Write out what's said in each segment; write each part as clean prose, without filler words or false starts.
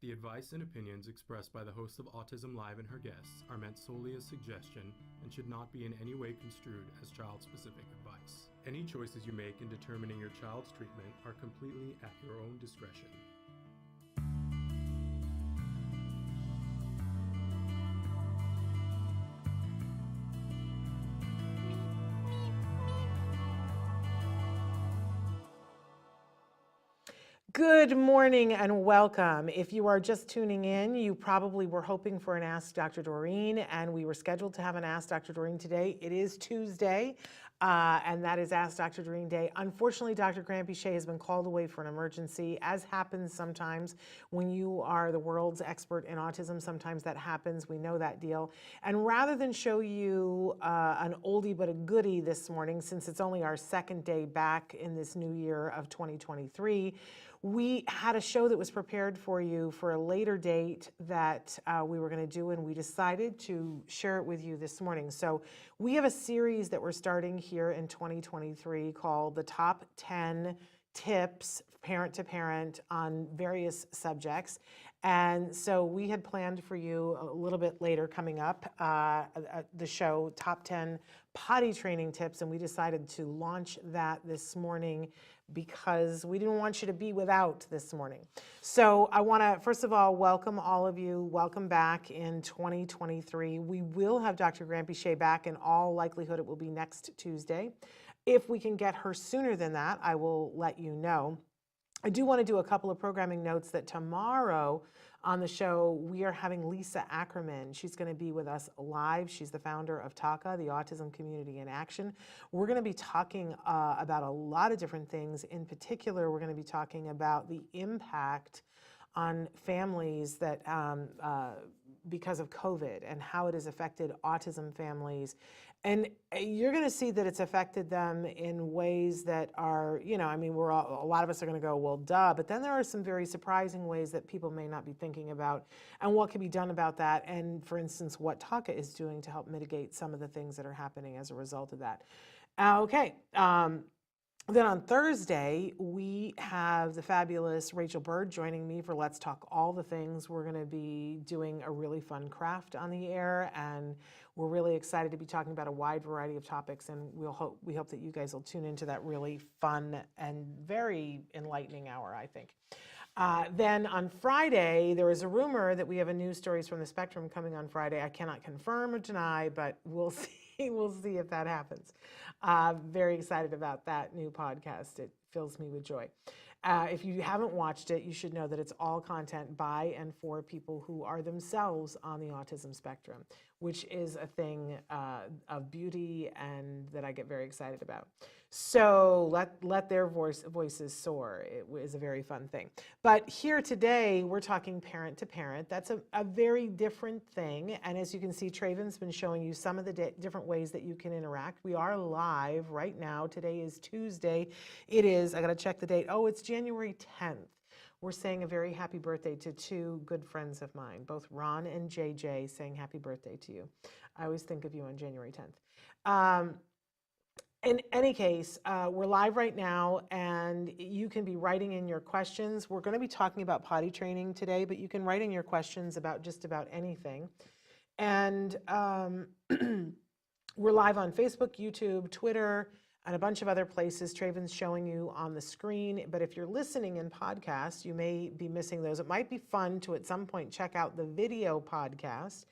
The advice and opinions expressed by the host of Autism Live and her guests are meant solely as suggestion and should not be in any way construed as child-specific advice. Any choices you make in determining your child's treatment are completely at your own discretion. Good morning and welcome. If you are just tuning in, you probably were hoping for an Ask Dr. Doreen, and we were scheduled to have an Ask Dr. Doreen today. It is Tuesday, and that is Ask Dr. Doreen Day. Unfortunately, Dr. Grampy Shea has been called away for an emergency, as happens sometimes when you are the world's expert in autism. Sometimes that happens. We know that deal. And rather than show you an oldie but a goodie this morning, since it's only our second day back in this new year of 2023, we had a show that was prepared for you for a later date that we were going to do, and we decided to share it with you this morning. So we have a series that we're starting here in 2023 called the Top 10 Tips Parent to Parent on various subjects. And so we had planned for you a little bit later coming up the show, Top 10 Potty Training Tips, and we decided to launch that this morning because we didn't want you to be without this morning. So I want to, first of all, welcome all of you. Welcome back in 2023. We will have Dr. Grampy Shea back. In all likelihood, it will be next Tuesday. If we can get her sooner than that, I will let you know. I do want to do a couple of programming notes that tomorrow on the show, we are having Lisa Ackerman. She's going to be with us live. She's the founder of TACA, the Autism Community in Action. We're going to be talking about a lot of different things. In particular, we're going to be talking about the impact on families that because of COVID and how it has affected autism families. And you're going to see that it's affected them in ways that are, you know, I mean, a lot of us are going to go, well, duh, but then there are some very surprising ways that people may not be thinking about and what can be done about that. And for instance, what TACA is doing to help mitigate some of the things that are happening as a result of that. Okay. Then on Thursday, we have the fabulous Rachel Bird joining me for Let's Talk All the Things. We're going to be doing a really fun craft on the air, and we're really excited to be talking about a wide variety of topics, and we hope that you guys will tune into that really fun and very enlightening hour, I think. Then on Friday, there is a rumor that we have a News Stories from the Spectrum coming on Friday. I cannot confirm or deny, but we'll see. We'll see if that happens. Very excited about that new podcast. It fills me with joy. If you haven't watched it, you should know that it's all content by and for people who are themselves on the autism spectrum, which is a thing of beauty and that I get very excited about. So let their voices soar. It is a very fun thing. But here today, we're talking parent to parent. That's a very different thing. And as you can see, Traven's been showing you some of the different ways that you can interact. We are live right now. Today is Tuesday. It is, I got to check the date. Oh, it's January 10th. We're saying a very happy birthday to two good friends of mine, both Ron and JJ, saying happy birthday to you. I always think of you on January 10th. In any case, we're live right now, and you can be writing in your questions. We're going to be talking about potty training today, but you can write in your questions about just about anything. And we're live on Facebook, YouTube, Twitter, and a bunch of other places. Traven's showing you on the screen, but if you're listening in podcasts, you may be missing those. It might be fun to at some point check out the video podcast.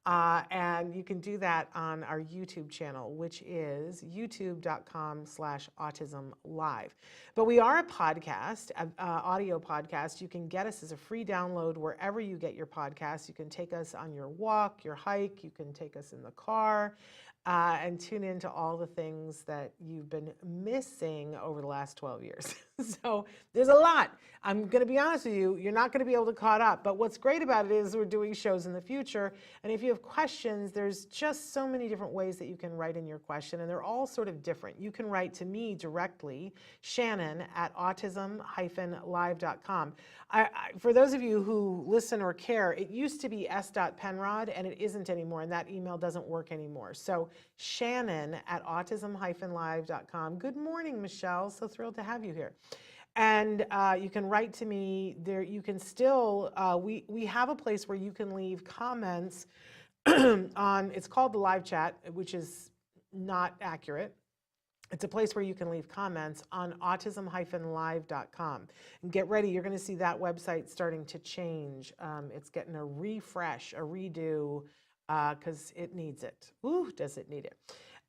And you can do that on our YouTube channel, which is youtube.com/autismlive. But we are a podcast, an audio podcast. You can get us as a free download wherever you get your podcasts. You can take us on your walk, your hike. You can take us in the car. And tune into all the things that you've been missing over the last 12 years. So there's a lot. I'm going to be honest with you, you're not going to be able to caught up. But what's great about it is we're doing shows in the future. And if you have questions, there's just so many different ways that you can write in your question. And they're all sort of different. You can write to me directly, Shannon at autism-live.com. For those of you who listen or care, it used to be s.penrod, and it isn't anymore. And that email doesn't work anymore. So Shannon at autism-live.com. Good morning, Michelle. So thrilled to have you here. And you can write to me there. You can still, we have a place where you can leave comments on, it's called the live chat, which is not accurate. It's a place where you can leave comments on autism-live.com. And get ready, you're going to see that website starting to change. It's getting a refresh, a redo, because it needs it. Ooh, does it need it?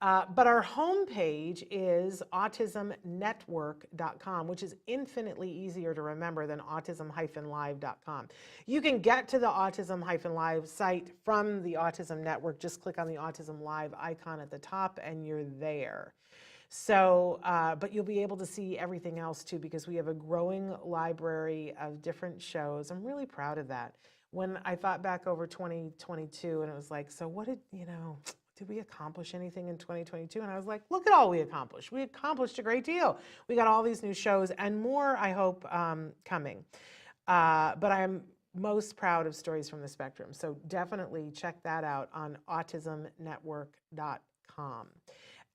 But our homepage is autismnetwork.com, which is infinitely easier to remember than autism-live.com. You can get to the Autism-Live site from the Autism Network. Just click on the Autism Live icon at the top and you're there. So, but you'll be able to see everything else too, because we have a growing library of different shows. I'm really proud of that. When I thought back over 2022 and it was like, so what did we accomplish anything in 2022? And I was like, look at all we accomplished. We accomplished a great deal. We got all these new shows and more, I hope, coming. But I'm most proud of Stories from the Spectrum. So definitely check that out on autismnetwork.com.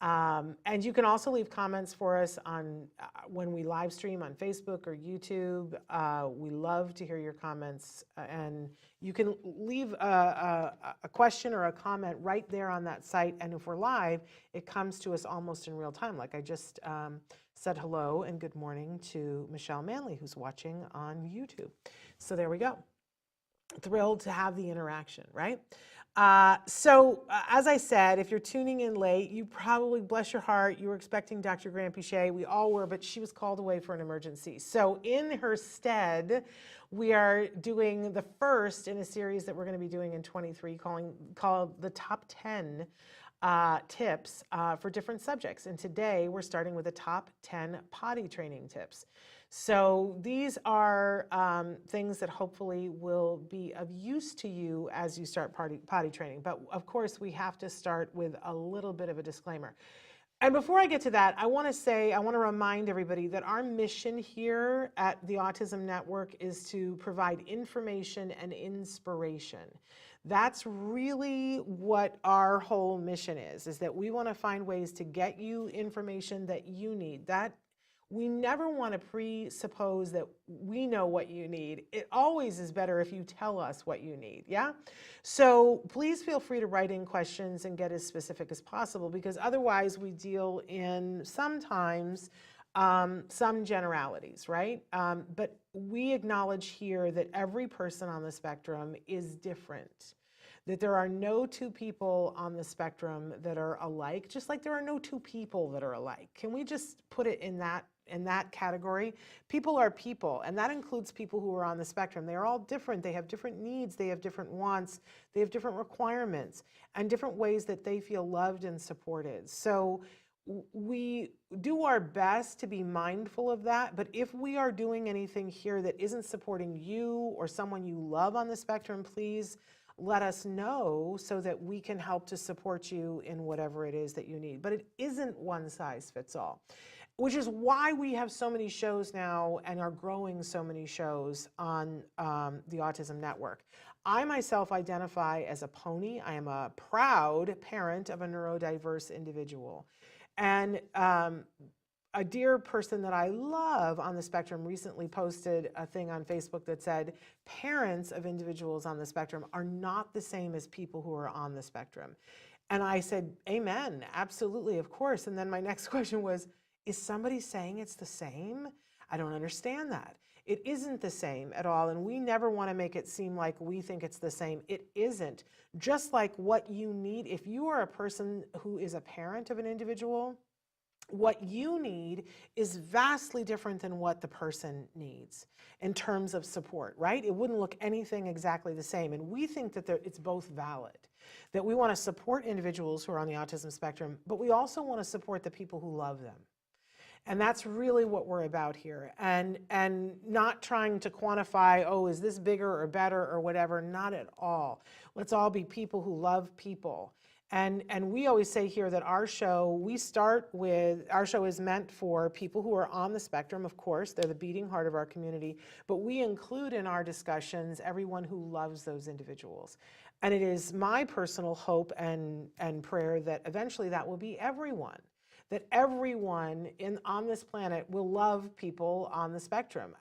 And you can also leave comments for us on when we live stream on Facebook or YouTube. We love to hear your comments, and you can leave a question or a comment right there on that site. And if we're live, it comes to us almost in real time. Like I just said hello and good morning to Michelle Manley, who's watching on YouTube. So there we go. Thrilled to have the interaction, right? So as I said, if you're tuning in late, you probably, bless your heart, you were expecting Dr. Grant Pichet. We all were, but she was called away for an emergency. So in her stead, we are doing the first in a series that we're going to be doing in 23 called the Top 10 tips for different subjects. And today we're starting with the top 10 potty training tips. So these are things that hopefully will be of use to you as you start potty training. But of course, we have to start with a little bit of a disclaimer. And before I get to that, I want to remind everybody that our mission here at the Autism Network is to provide information and inspiration. That's really what our whole mission is that we want to find ways to get you information that you need. That we never want to presuppose that we know what you need. It always is better if you tell us what you need, yeah? So please feel free to write in questions and get as specific as possible, because otherwise we deal in sometimes some generalities, right? But we acknowledge here that every person on the spectrum is different, that there are no two people on the spectrum that are alike, just like there are no two people that are alike. Can we just put it in that category? People are people, and that includes people who are on the spectrum. They are all different. They have different needs. They have different wants. They have different requirements and different ways that they feel loved and supported. So we do our best to be mindful of that, but if we are doing anything here that isn't supporting you or someone you love on the spectrum, please let us know so that we can help to support you in whatever it is that you need. But it isn't one size fits all, which is why we have so many shows now and are growing so many shows on the Autism Network. I myself identify as a pony. I am a proud parent of a neurodiverse individual. And a dear person that I love on the spectrum recently posted a thing on Facebook that said, parents of individuals on the spectrum are not the same as people who are on the spectrum. And I said, amen, absolutely, of course. And then my next question was, is somebody saying it's the same? I don't understand that. It isn't the same at all, and we never want to make it seem like we think it's the same. It isn't. Just like what you need, if you are a person who is a parent of an individual, what you need is vastly different than what the person needs in terms of support, right? It wouldn't look anything exactly the same. And we think that it's both valid, that we want to support individuals who are on the autism spectrum, but we also want to support the people who love them. And that's really what we're about here. And not trying to quantify, oh, is this bigger or better or whatever, not at all. Let's all be people who love people. And we always say here that our show is meant for people who are on the spectrum, of course, they're the beating heart of our community, but we include in our discussions everyone who loves those individuals. And it is my personal hope and prayer that eventually that will be everyone, that everyone on this planet will love people on the spectrum.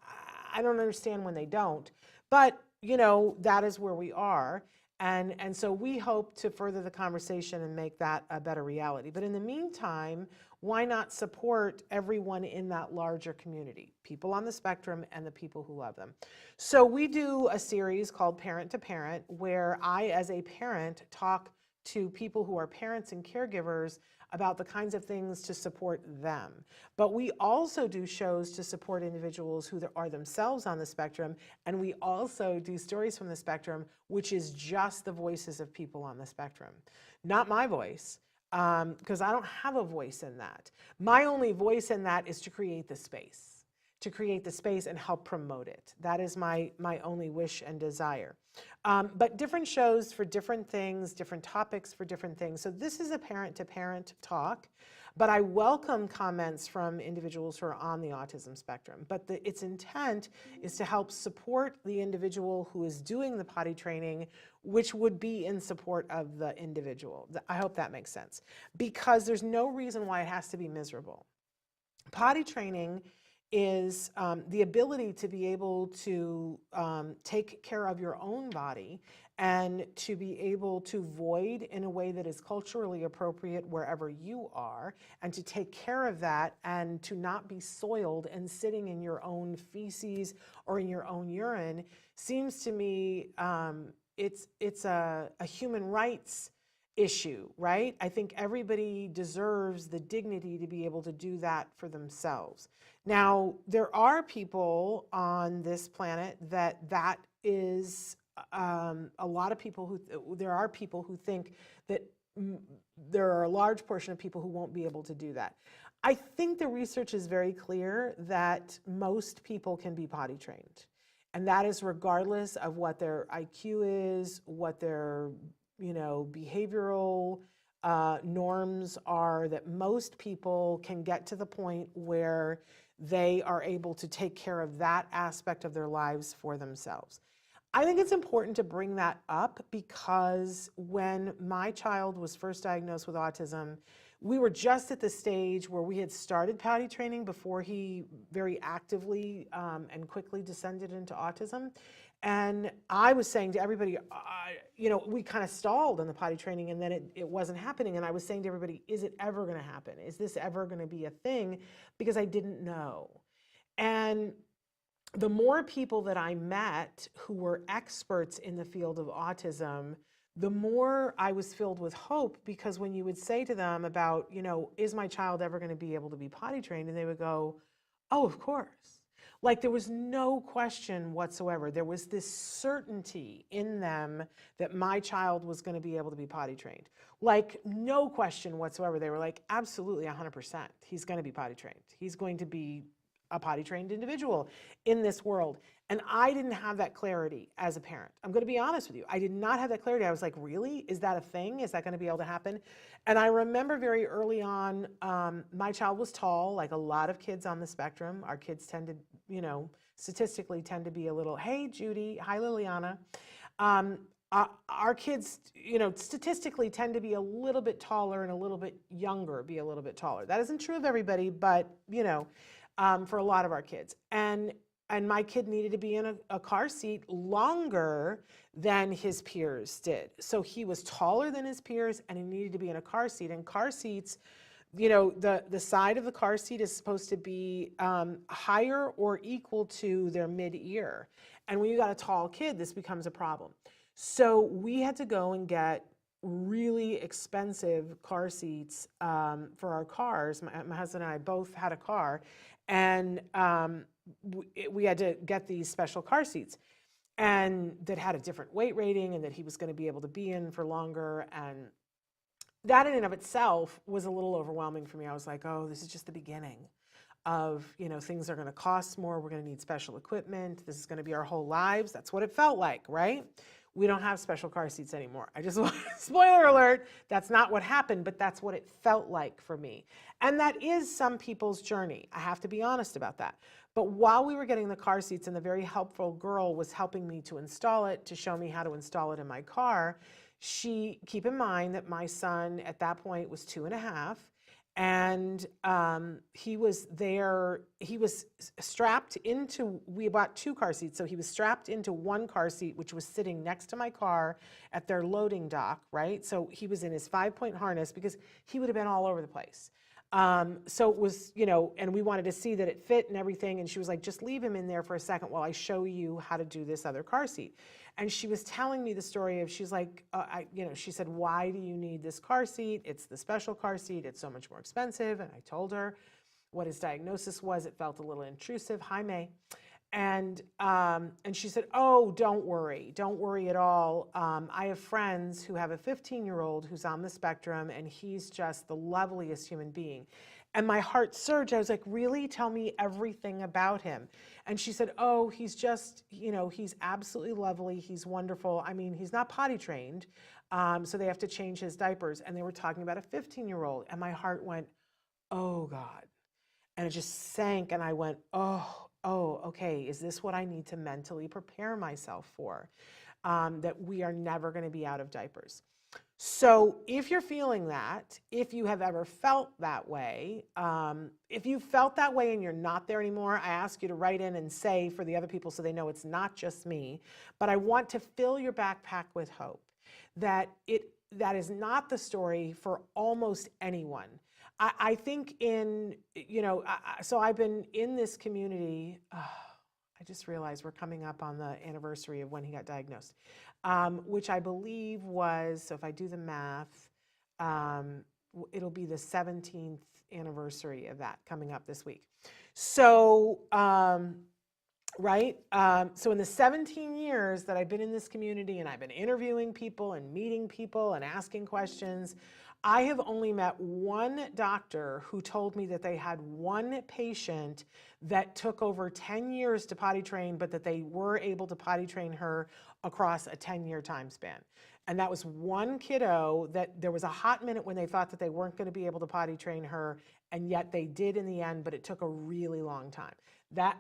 I don't understand when they don't, but that is where we are. And so we hope to further the conversation and make that a better reality. But in the meantime, why not support everyone in that larger community, people on the spectrum and the people who love them? So we do a series called Parent to Parent, where I, as a parent, talk to people who are parents and caregivers about the kinds of things to support them. But we also do shows to support individuals who are themselves on the spectrum, and we also do Stories from the Spectrum, which is just the voices of people on the spectrum. Not my voice, because I don't have a voice in that. My only voice in that is to create the space and help promote it. That is my only wish and desire. But different shows for different things, different topics for different things. So this is a parent-to-parent talk, but I welcome comments from individuals who are on the autism spectrum. But its intent is to help support the individual who is doing the potty training, which would be in support of the individual. I hope that makes sense, because there's no reason why it has to be miserable. Potty training is the ability to be able to take care of your own body and to be able to void in a way that is culturally appropriate wherever you are, and to take care of that and to not be soiled and sitting in your own feces or in your own urine seems to me it's a human rights issue, right? I think everybody deserves the dignity to be able to do that for themselves. Now, there are people on this planet that is a lot of people there are people who think that there are a large portion of people who won't be able to do that. I think the research is very clear that most people can be potty trained, and that is regardless of what their IQ is, what their behavioral norms are, that most people can get to the point where they are able to take care of that aspect of their lives for themselves. I think it's important to bring that up because when my child was first diagnosed with autism, we were just at the stage where we had started potty training before he very actively and quickly descended into autism. And I was saying to everybody, we kind of stalled on the potty training, and then it wasn't happening. And I was saying to everybody, is it ever going to happen? Is this ever going to be a thing? Because I didn't know. And the more people that I met who were experts in the field of autism, the more I was filled with hope, because when you would say to them about, is my child ever going to be able to be potty trained? And they would go, oh, of course. Like there was no question whatsoever. There was this certainty in them that my child was going to be able to be potty trained. Like no question whatsoever. They were like, absolutely 100%. He's going to be potty trained. He's going to be a potty trained individual in this world. And I didn't have that clarity as a parent. I'm going to be honest with you. I did not have that clarity. I was like, really? Is that a thing? Is that going to be able to happen? And I remember very early on, my child was tall, like a lot of kids on the spectrum. Our kids tend to, statistically tend to be a little, hey, Judy, hi, Liliana. Our kids, statistically tend to be a little bit taller and a little bit younger, be a little bit taller. That isn't true of everybody, but, for a lot of our kids. And my kid needed to be in a car seat longer than his peers did. So he was taller than his peers and he needed to be in a car seat. And car seats, the side of the car seat is supposed to be higher or equal to their mid-ear. And when you got a tall kid, this becomes a problem. So we had to go and get really expensive car seats for our cars. My husband and I both had a car, and we had to get these special car seats, and that had a different weight rating and that he was going to be able to be in for longer. And that in and of itself was a little overwhelming for me. I was like, oh, this is just the beginning of, things are going to cost more. We're going to need special equipment. This is going to be our whole lives. That's what it felt like, right? We don't have special car seats anymore. I just want, spoiler alert, that's not what happened, but that's what it felt like for me. And that is some people's journey. I have to be honest about that. But while we were getting the car seats and the very helpful girl was helping me to install it, to show me how to install it in my car, keep in mind that my son at that point was 2.5, And he was there, he was strapped into, we bought 2 car seats, so he was strapped into one car seat, which was sitting next to my car at their loading dock, right? So he was in his 5-point harness because he would have been all over the place. So it was, and we wanted to see that it fit and everything. And she was like, just leave him in there for a second while I show you how to do this other car seat. And she was telling me the story of, she's like, she said, why do you need this car seat? It's the special car seat. It's so much more expensive. And I told her what his diagnosis was. It felt a little intrusive. Hi, May. And she said, oh, don't worry at all. I have friends who have a 15-year-old who's on the spectrum, and he's just the loveliest human being. And my heart surged. I was like, really? Tell me everything about him. And she said, oh, he's just, he's absolutely lovely. He's wonderful. I mean, he's not potty trained, so they have to change his diapers. And they were talking about a 15-year-old. And my heart went, oh, God. And it just sank. And I went, oh, okay, is this what I need to mentally prepare myself for? That we are never going to be out of diapers. So if you're feeling that, if you have ever felt that way, if you felt that way and you're not there anymore, I ask you to write in and say for the other people so they know it's not just me, but I want to fill your backpack with hope that that is not the story for almost anyone. I think so I've been in this community, I just realized we're coming up on the anniversary of when he got diagnosed, which I believe was, so if I do the math, it'll be the 17th anniversary of that coming up this week. So, right? So in the 17 years that I've been in this community and I've been interviewing people and meeting people and asking questions, I have only met one doctor who told me that they had one patient that took over 10 years to potty train, but that they were able to potty train her across a 10-year time span. And that was one kiddo that there was a hot minute when they thought that they weren't going to be able to potty train her, and yet they did in the end, but it took a really long time.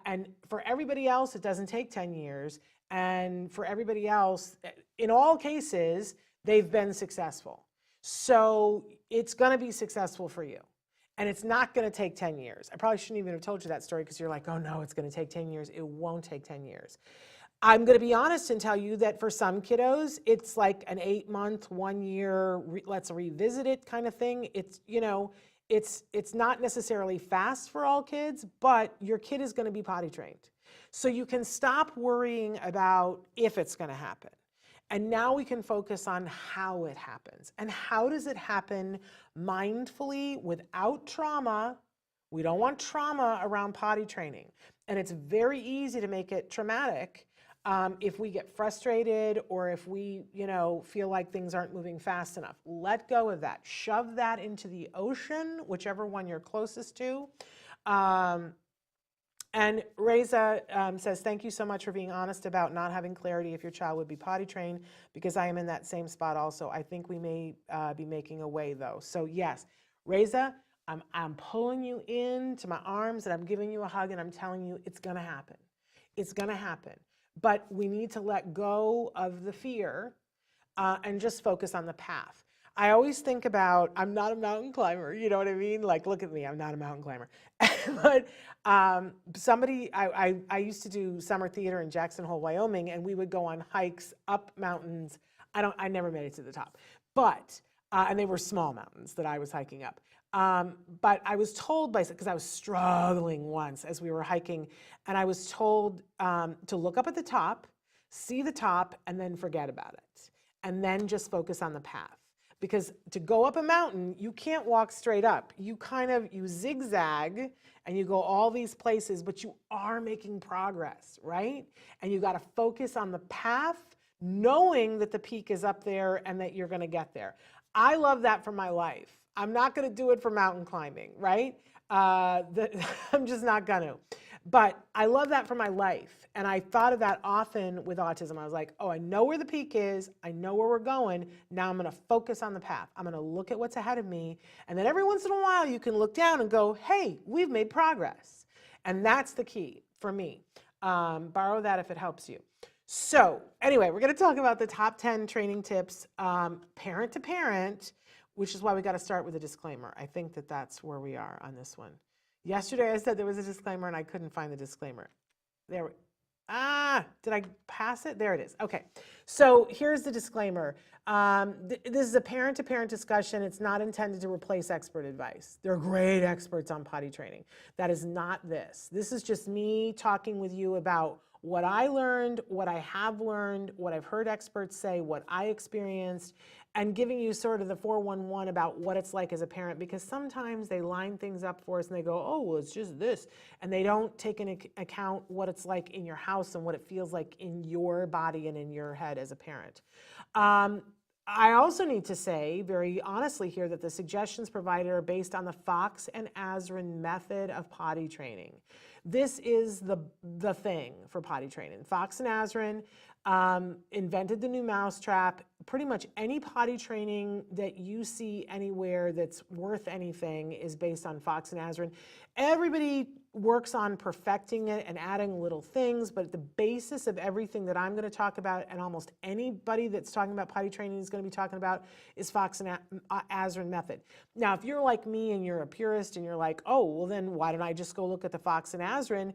And for everybody else, it doesn't take 10 years. And for everybody else, in all cases, they've been successful. So it's going to be successful for you. And it's not going to take 10 years. I probably shouldn't even have told you that story because you're like, oh no, it's going to take 10 years. It won't take 10 years. I'm going to be honest and tell you that for some kiddos, it's like an 8-month, 1 year, let's revisit it kind of thing. It's, it's not necessarily fast for all kids, but your kid is going to be potty trained. So you can stop worrying about if it's going to happen. And now we can focus on how it happens. And how does it happen mindfully without trauma? We don't want trauma around potty training. And it's very easy to make it traumatic if we get frustrated or if we, feel like things aren't moving fast enough. Let go of that. Shove that into the ocean, whichever one you're closest to. And Reza says, thank you so much for being honest about not having clarity if your child would be potty trained, because I am in that same spot also. I think we may be making a way though. So yes, Reza, I'm pulling you into my arms and I'm giving you a hug and I'm telling you it's gonna happen. It's gonna happen. But we need to let go of the fear and just focus on the path. I always think about, I'm not a mountain climber, you know what I mean? Like, look at me, I'm not a mountain climber. But I used to do summer theater in Jackson Hole, Wyoming, and we would go on hikes up mountains. I never made it to the top, but, and they were small mountains that I was hiking up. But I was told because I was struggling once as we were hiking, and I was told to look up at the top, see the top, and then forget about it. And then just focus on the path. Because to go up a mountain, you can't walk straight up. You you zigzag and you go all these places, but you are making progress, right? And you got to focus on the path, knowing that the peak is up there and that you're going to get there. I love that for my life. I'm not going to do it for mountain climbing, right? I'm just not going to. But I love that for my life. And I thought of that often with autism. I was like, oh, I know where the peak is. I know where we're going. Now I'm going to focus on the path. I'm going to look at what's ahead of me. And then every once in a while, you can look down and go, hey, we've made progress. And that's the key for me. Borrow that if it helps you. So anyway, we're going to talk about the top 10 training tips, parent to parent, which is why we got to start with a disclaimer. I think that that's where we are on this one. Yesterday I said there was a disclaimer and I couldn't find the disclaimer. Did I pass it? There it is. Okay. So here's the disclaimer. This is a parent-to-parent discussion. It's not intended to replace expert advice. They're great experts on potty training. That is not this. This is just me talking with you about what I learned, what I have learned, what I've heard experts say, what I experienced, and giving you sort of the 411 about what it's like as a parent, because sometimes they line things up for us and they go, oh, well, it's just this. And they don't take into account what it's like in your house and what it feels like in your body and in your head as a parent. I also need to say very honestly here that the suggestions provided are based on the Fox and Azrin method of potty training. This is the thing for potty training. Fox and Azrin invented the new mousetrap. Pretty much any potty training that you see anywhere that's worth anything is based on Fox and Azrin. Everybody works on perfecting it and adding little things, but the basis of everything that I'm going to talk about, and almost anybody that's talking about potty training is going to be talking about, is Fox and Azrin method. Now, if you're like me and you're a purist and you're like, oh, well then why don't I just go look at the Fox and Azrin?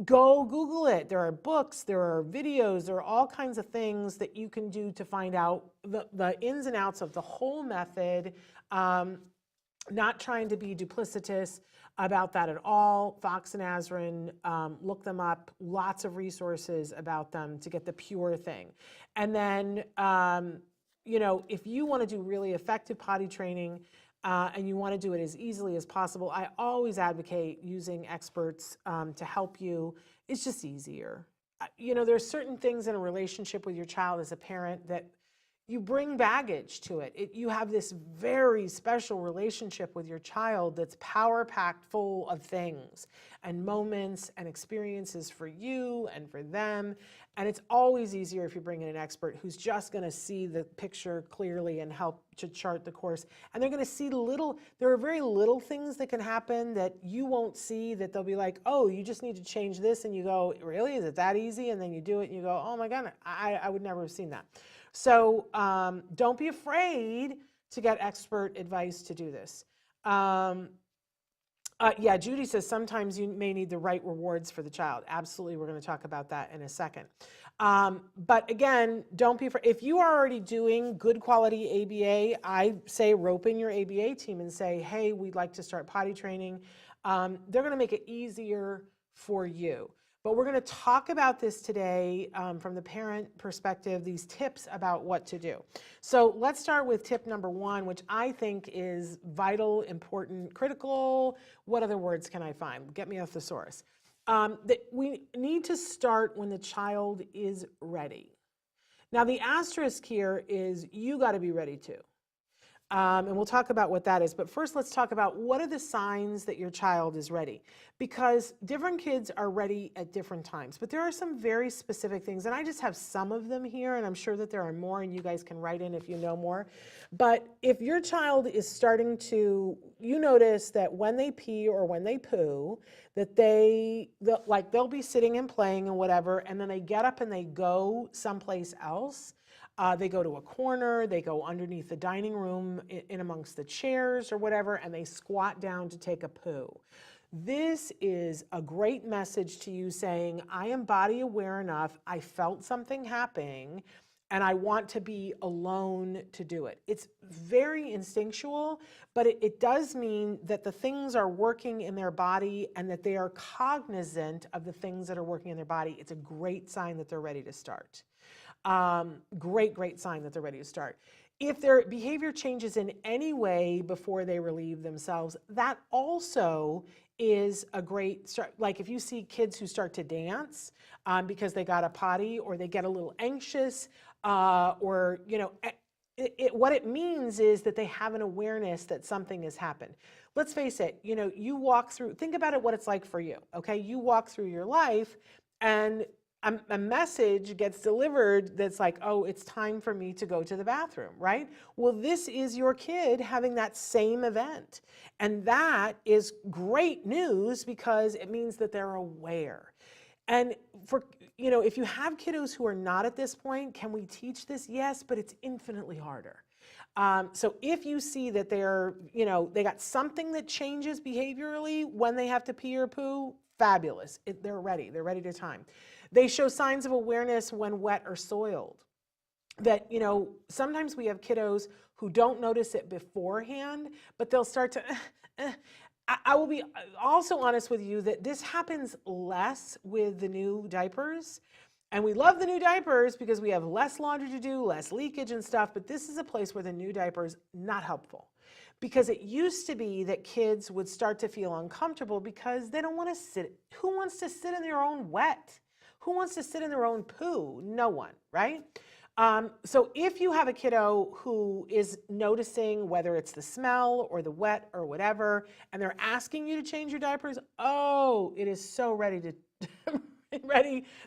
Go Google it. There are books, there are videos, there are all kinds of things that you can do to find out the ins and outs of the whole method. Not trying to be duplicitous about that at all. Fox and Azrin, look them up, lots of resources about them to get the pure thing. And then, if you want to do really effective potty training, and you want to do it as easily as possible, I always advocate using experts to help you. It's just easier. There's certain things in a relationship with your child as a parent that you bring baggage to it. You have this very special relationship with your child that's power-packed full of things and moments and experiences for you and for them. And it's always easier if you bring in an expert who's just going to see the picture clearly and help to chart the course. And they're going to see there are very little things that can happen that you won't see, that they'll be like, oh, you just need to change this. And you go, really? Is it that easy? And then you do it and you go, oh my God, I would never have seen that. So don't be afraid to get expert advice to do this. Yeah, Judy says sometimes you may need the right rewards for the child. Absolutely, we're going to talk about that in a second. But again, don't be afraid. If you are already doing good quality ABA, I say rope in your ABA team and say, hey, we'd like to start potty training. They're going to make it easier for you. But we're going to talk about this today from the parent perspective, these tips about what to do. So let's start with tip number 1, which I think is vital, important, critical. What other words can I find? Get me a thesaurus. That we need to start when the child is ready. Now, the asterisk here is you got to be ready too. And we'll talk about what that is. But first, let's talk about what are the signs that your child is ready. Because different kids are ready at different times. But there are some very specific things. And I just have some of them here. And I'm sure that there are more. And you guys can write in if you know more. But if your child is starting to, you notice that when they pee or when they poo, that they'll be sitting and playing and whatever. And then they get up and they go someplace else. They go to a corner, they go underneath the dining room in amongst the chairs or whatever, and they squat down to take a poo. This is a great message to you saying, I am body aware enough, I felt something happening, and I want to be alone to do it. It's very instinctual, but it does mean that the things are working in their body and that they are cognizant of the things that are working in their body. It's a great sign that they're ready to start. Great sign that they're ready to start. If their behavior changes in any way before they relieve themselves, that also is a great start. Like if you see kids who start to dance because they got a potty, or they get a little anxious, or what it means is that they have an awareness that something has happened. Let's face it, you walk through, think about it, what it's like for you, okay? You walk through your life and a message gets delivered that's like, oh, it's time for me to go to the bathroom, right? Well, this is your kid having that same event. And that is great news because it means that they're aware. And if you have kiddos who are not at this point, can we teach this? Yes, but it's infinitely harder. So if you see that they're, they got something that changes behaviorally when they have to pee or poo, fabulous. They're ready to time. They show signs of awareness when wet or soiled. That, sometimes we have kiddos who don't notice it beforehand, but they'll start to, I will be also honest with you that this happens less with the new diapers. And we love the new diapers because we have less laundry to do, less leakage and stuff, but this is a place where the new diapers not helpful. Because it used to be that kids would start to feel uncomfortable because they don't want to sit. Who wants to sit in their own wet? Who wants to sit in their own poo? No one, right? So if you have a kiddo who is noticing whether it's the smell or the wet or whatever, and they're asking you to change your diapers, oh, it is so ready to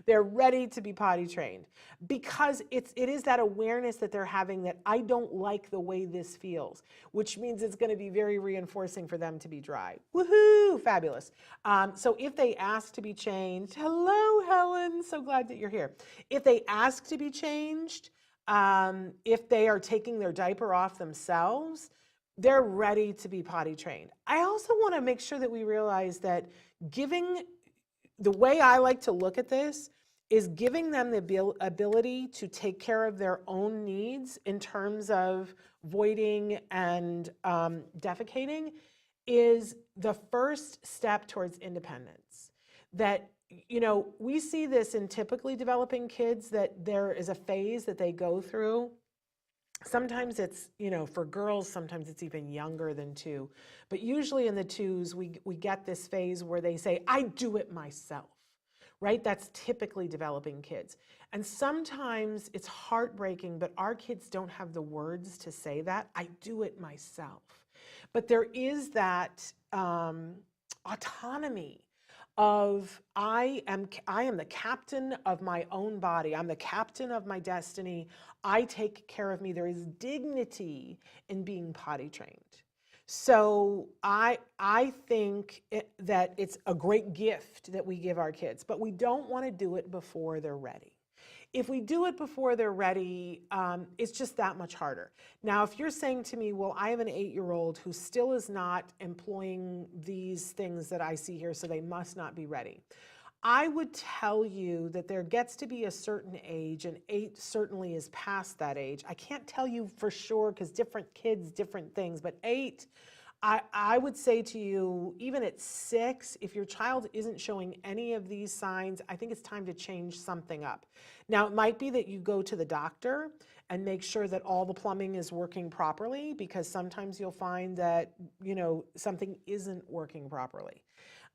they're ready to be potty trained, because it is that awareness that they're having that I don't like the way this feels, which means it's going to be very reinforcing for them to be dry. Woohoo, fabulous. So if they ask to be changed, hello Helen, so glad that you're here. If they ask to be changed, if they are taking their diaper off themselves, they're ready to be potty trained. I also want to make sure that we realize that the way I like to look at this is giving them the ability to take care of their own needs in terms of voiding and defecating is the first step towards independence. That, we see this in typically developing kids, that there is a phase that they go through. Sometimes it's, for girls, sometimes it's even younger than 2. But usually in the 2s, we get this phase where they say, I do it myself, right? That's typically developing kids. And sometimes it's heartbreaking, but our kids don't have the words to say that. I do it myself. But there is that autonomy of I am the captain of my own body. I'm the captain of my destiny. I take care of me. There is dignity in being potty trained. So I think that it's a great gift that we give our kids, but we don't want to do it before they're ready. If we do it before they're ready, it's just that much harder. Now, if you're saying to me, well, I have an 8-year-old who still is not employing these things that I see here, so they must not be ready. I would tell you that there gets to be a certain age, and 8 certainly is past that age. I can't tell you for sure because different kids, different things, but 8, I would say to you, even at 6, if your child isn't showing any of these signs, I think it's time to change something up. Now, it might be that you go to the doctor and make sure that all the plumbing is working properly, because sometimes you'll find that, something isn't working properly.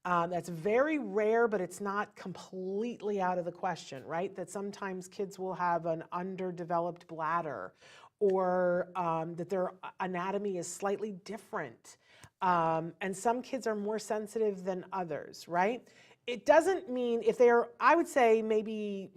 That's very rare, but it's not completely out of the question, right? That sometimes kids will have an underdeveloped bladder, or that their anatomy is slightly different. And some kids are more sensitive than others, right? It doesn't mean if they're, I would say maybe,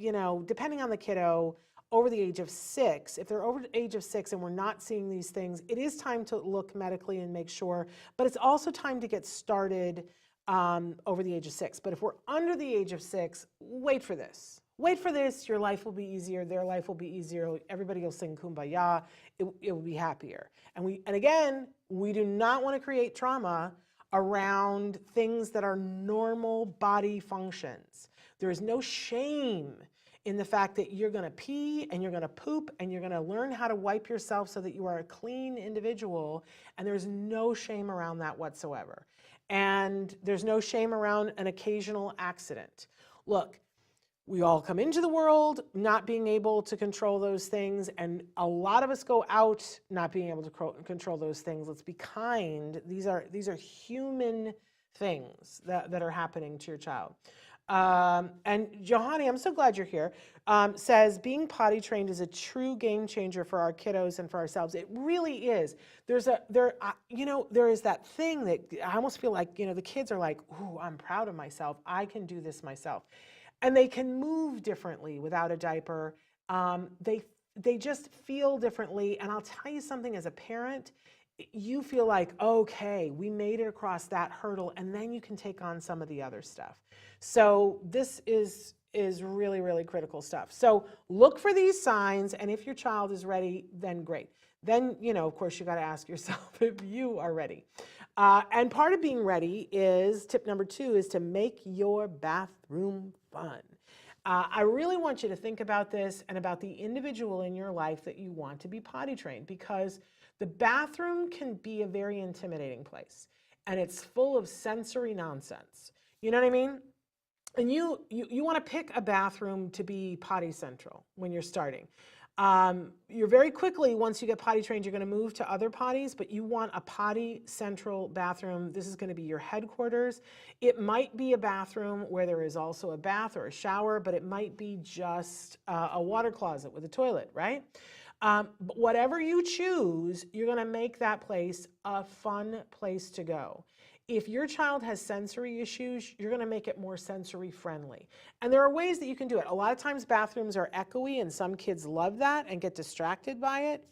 depending on the kiddo, over the age of 6, if they're over the age of 6 and we're not seeing these things, it is time to look medically and make sure, but it's also time to get started over the age of 6. But if we're under the age of 6, wait for this. Wait for this, your life will be easier, their life will be easier, everybody will sing Kumbaya, it will be happier. And again, we do not want to create trauma around things that are normal body functions. There is no shame in the fact that you're going to pee and you're going to poop and you're going to learn how to wipe yourself so that you are a clean individual, and there's no shame around that whatsoever. And there's no shame around an occasional accident. Look, we all come into the world not being able to control those things, and a lot of us go out not being able to control those things. Let's be kind. These are human things that are happening to your child. And Johanny, I'm so glad you're here, says being potty trained is a true game changer for our kiddos and for ourselves. It really is. There is that thing that I almost feel like, the kids are like, ooh, I'm proud of myself. I can do this myself. And they can move differently without a diaper. They just feel differently. And I'll tell you something, as a parent, you feel like, okay, we made it across that hurdle, and then you can take on some of the other stuff. So this is really, really critical stuff. So look for these signs, and if your child is ready, then great. then, of course, you got to ask yourself if you are ready. And part of being ready is, tip number 2 is to make your bathroom fun. I really want you to think about this and about the individual in your life that you want to be potty trained, because the bathroom can be a very intimidating place, and it's full of sensory nonsense. You know what I mean? And you want to pick a bathroom to be potty central when you're starting. You're very quickly, once you get potty trained, you're going to move to other potties, but you want a potty central bathroom. This is going to be your headquarters. It might be a bathroom where there is also a bath or a shower, but it might be just a water closet with a toilet, right? But whatever you choose, you're going to make that place a fun place to go. If your child has sensory issues, you're going to make it more sensory friendly. And there are ways that you can do it. A lot of times bathrooms are echoey, and some kids love that and get distracted by it.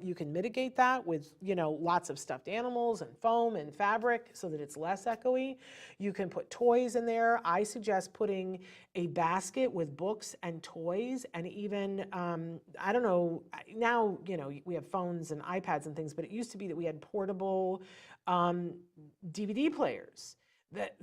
You can mitigate that with, lots of stuffed animals and foam and fabric so that it's less echoey. You can put toys in there. I suggest putting a basket with books and toys, and even, I don't know, now, we have phones and iPads and things, but it used to be that we had portable DVD players.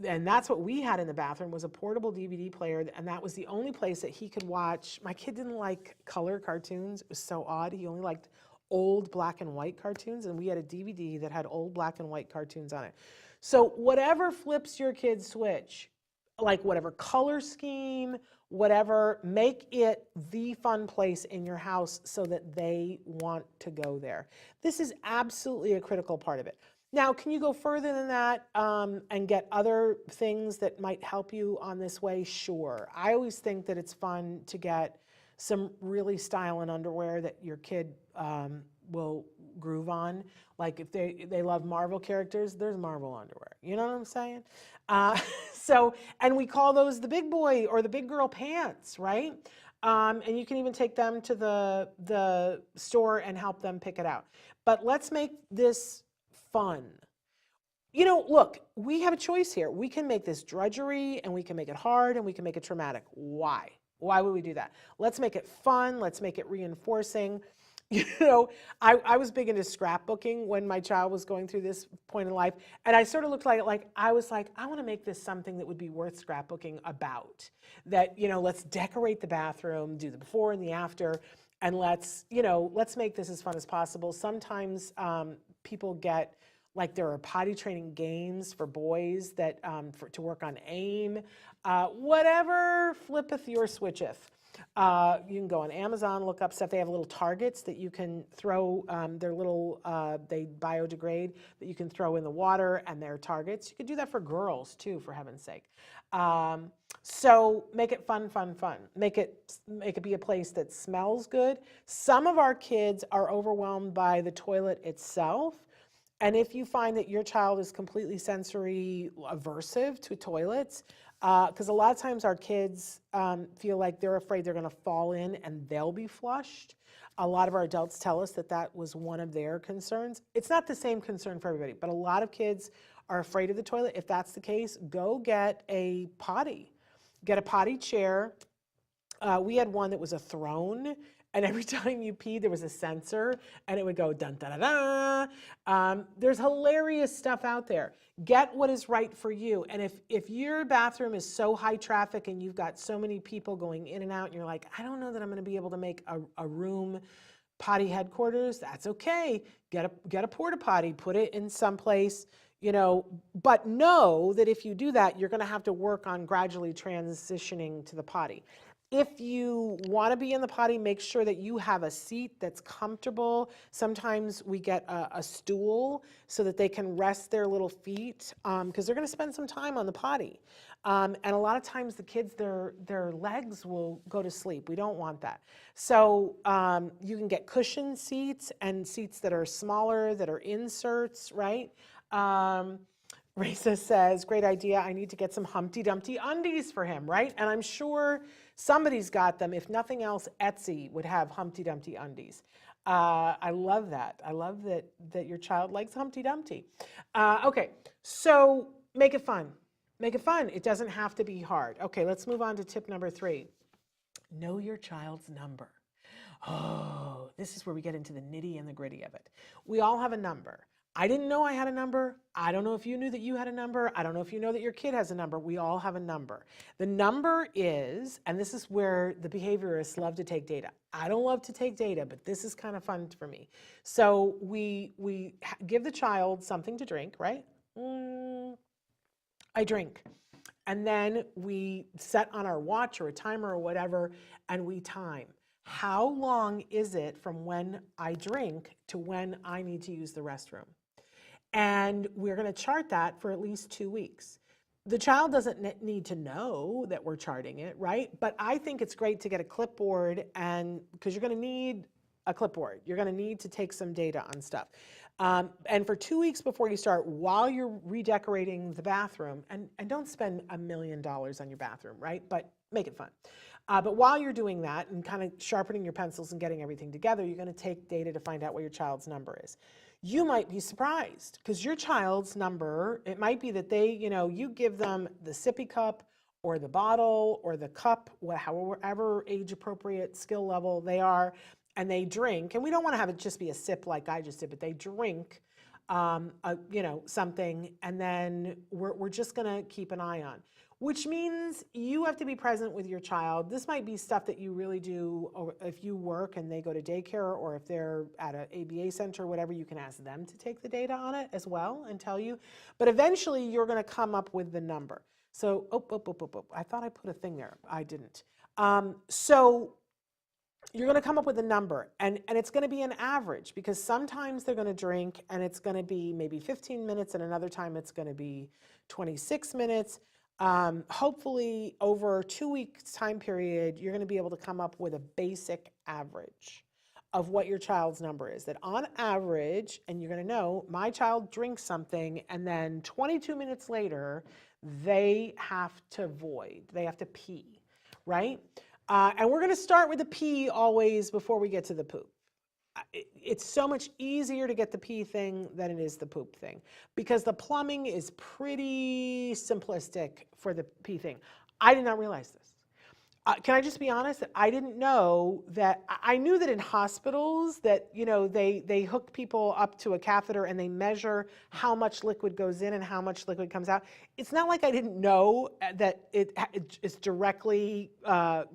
And that's what we had in the bathroom, was a portable DVD player, and that was the only place that he could watch. My kid didn't like color cartoons. It was so odd. He only liked old black and white cartoons, and we had a DVD that had old black and white cartoons on it. So whatever flips your kid's switch, like whatever color scheme, whatever, make it the fun place in your house so that they want to go there. This is absolutely a critical part of it. Now, can you go further than that and get other things that might help you on this way? Sure. I always think that it's fun to get some really styling underwear that your kid will groove on. Like if they love Marvel characters, there's Marvel underwear. You know what I'm saying? And we call those the big boy or the big girl pants, right? And you can even take them to the store and help them pick it out. But let's make this fun. Look, we have a choice here. We can make this drudgery, and we can make it hard, and we can make it traumatic. Why? Why would we do that? Let's make it fun. Let's make it reinforcing. I was big into scrapbooking when my child was going through this point in life, and I sort of looked like I was like, I want to make this something that would be worth scrapbooking about. That, let's decorate the bathroom, do the before and the after, and let's make this as fun as possible. Sometimes people get, like, there are potty training games for boys that to work on aim. Whatever flippeth your switcheth. You can go on Amazon, look up stuff. They have little targets that you can throw. They're little, they biodegrade, that you can throw in the water, and they're targets. You could do that for girls too, for heaven's sake. So make it fun, fun, fun. Make it be a place that smells good. Some of our kids are overwhelmed by the toilet itself. And if you find that your child is completely sensory aversive to toilets, because a lot of times our kids feel like they're afraid they're going to fall in and they'll be flushed. A lot of our adults tell us that that was one of their concerns. It's not the same concern for everybody, but a lot of kids are afraid of the toilet. If that's the case, go get a potty. Get a potty chair. We had one that was a throne, and every time you peed, there was a sensor, and it would go dun da da da. There's hilarious stuff out there. Get what is right for you. And if your bathroom is so high traffic and you've got so many people going in and out, and you're like, I don't know that I'm going to be able to make a room potty headquarters, that's okay. Get a porta potty, put it in someplace, but know that if you do that, you're going to have to work on gradually transitioning to the potty. If you want to be in the potty, make sure that you have a seat that's comfortable. Sometimes we get a stool so that they can rest their little feet, because they're going to spend some time on the potty. And a lot of times the kids, their legs will go to sleep. We don't want that. So you can get cushion seats and seats that are smaller, that are inserts, right? Risa says, great idea. I need to get some Humpty Dumpty undies for him, right? And I'm sure somebody's got them. If nothing else, Etsy would have Humpty Dumpty undies. I love that. I love that your child likes Humpty Dumpty. Okay, so make it fun. Make it fun. It doesn't have to be hard. Okay, let's move on to tip number 3. Know your child's number. Oh, this is where we get into the nitty and the gritty of it. We all have a number. I didn't know I had a number. I don't know if you knew that you had a number. I don't know if you know that your kid has a number. We all have a number. The number is, and this is where the behaviorists love to take data. I don't love to take data, but this is kind of fun for me. So we give the child something to drink, right? I drink. And then we set on our watch or a timer or whatever, and we time. How long is it from when I drink to when I need to use the restroom? And we're going to chart that for at least 2 weeks. The child doesn't need to know that we're charting it, right? But I think it's great to get a clipboard, and because you're going to need a clipboard. You're going to need to take some data on stuff. And for 2 weeks before you start, while you're redecorating the bathroom, and don't spend $1 million on your bathroom, right? But make it fun. But while you're doing that and kind of sharpening your pencils and getting everything together, you're going to take data to find out what your child's number is. You might be surprised because your child's number, it might be that they, you give them the sippy cup or the bottle or the cup, however age appropriate skill level they are, and they drink. And we don't want to have it just be a sip like I just did, but they drink, something, and then we're just going to keep an eye on. Which means you have to be present with your child. This might be stuff that you really do, or if you work and they go to daycare, or if they're at an ABA center or whatever, you can ask them to take the data on it as well and tell you. But eventually you're going to come up with the number. So, I thought I put a thing there. I didn't. So you're going to come up with a number, and it's going to be an average, because sometimes they're going to drink and it's going to be maybe 15 minutes, and another time it's going to be 26 minutes. Hopefully over a 2 weeks time period, you're going to be able to come up with a basic average of what your child's number is. That on average, and you're going to know, my child drinks something and then 22 minutes later, they have to void, they have to pee, right? And we're going to start with the pee always before we get to the poop. It's so much easier to get the pee thing than it is the poop thing, because the plumbing is pretty simplistic for the pee thing. I did not realize this. Can I just be honest that I didn't know that? I knew that in hospitals that, they hook people up to a catheter and they measure how much liquid goes in and how much liquid comes out. It's not like I didn't know that it directly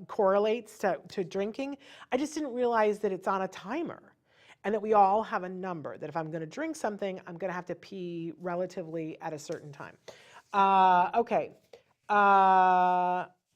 correlates to drinking. I just didn't realize that it's on a timer, and that we all have a number, that if I'm going to drink something, I'm going to have to pee relatively at a certain time. Okay.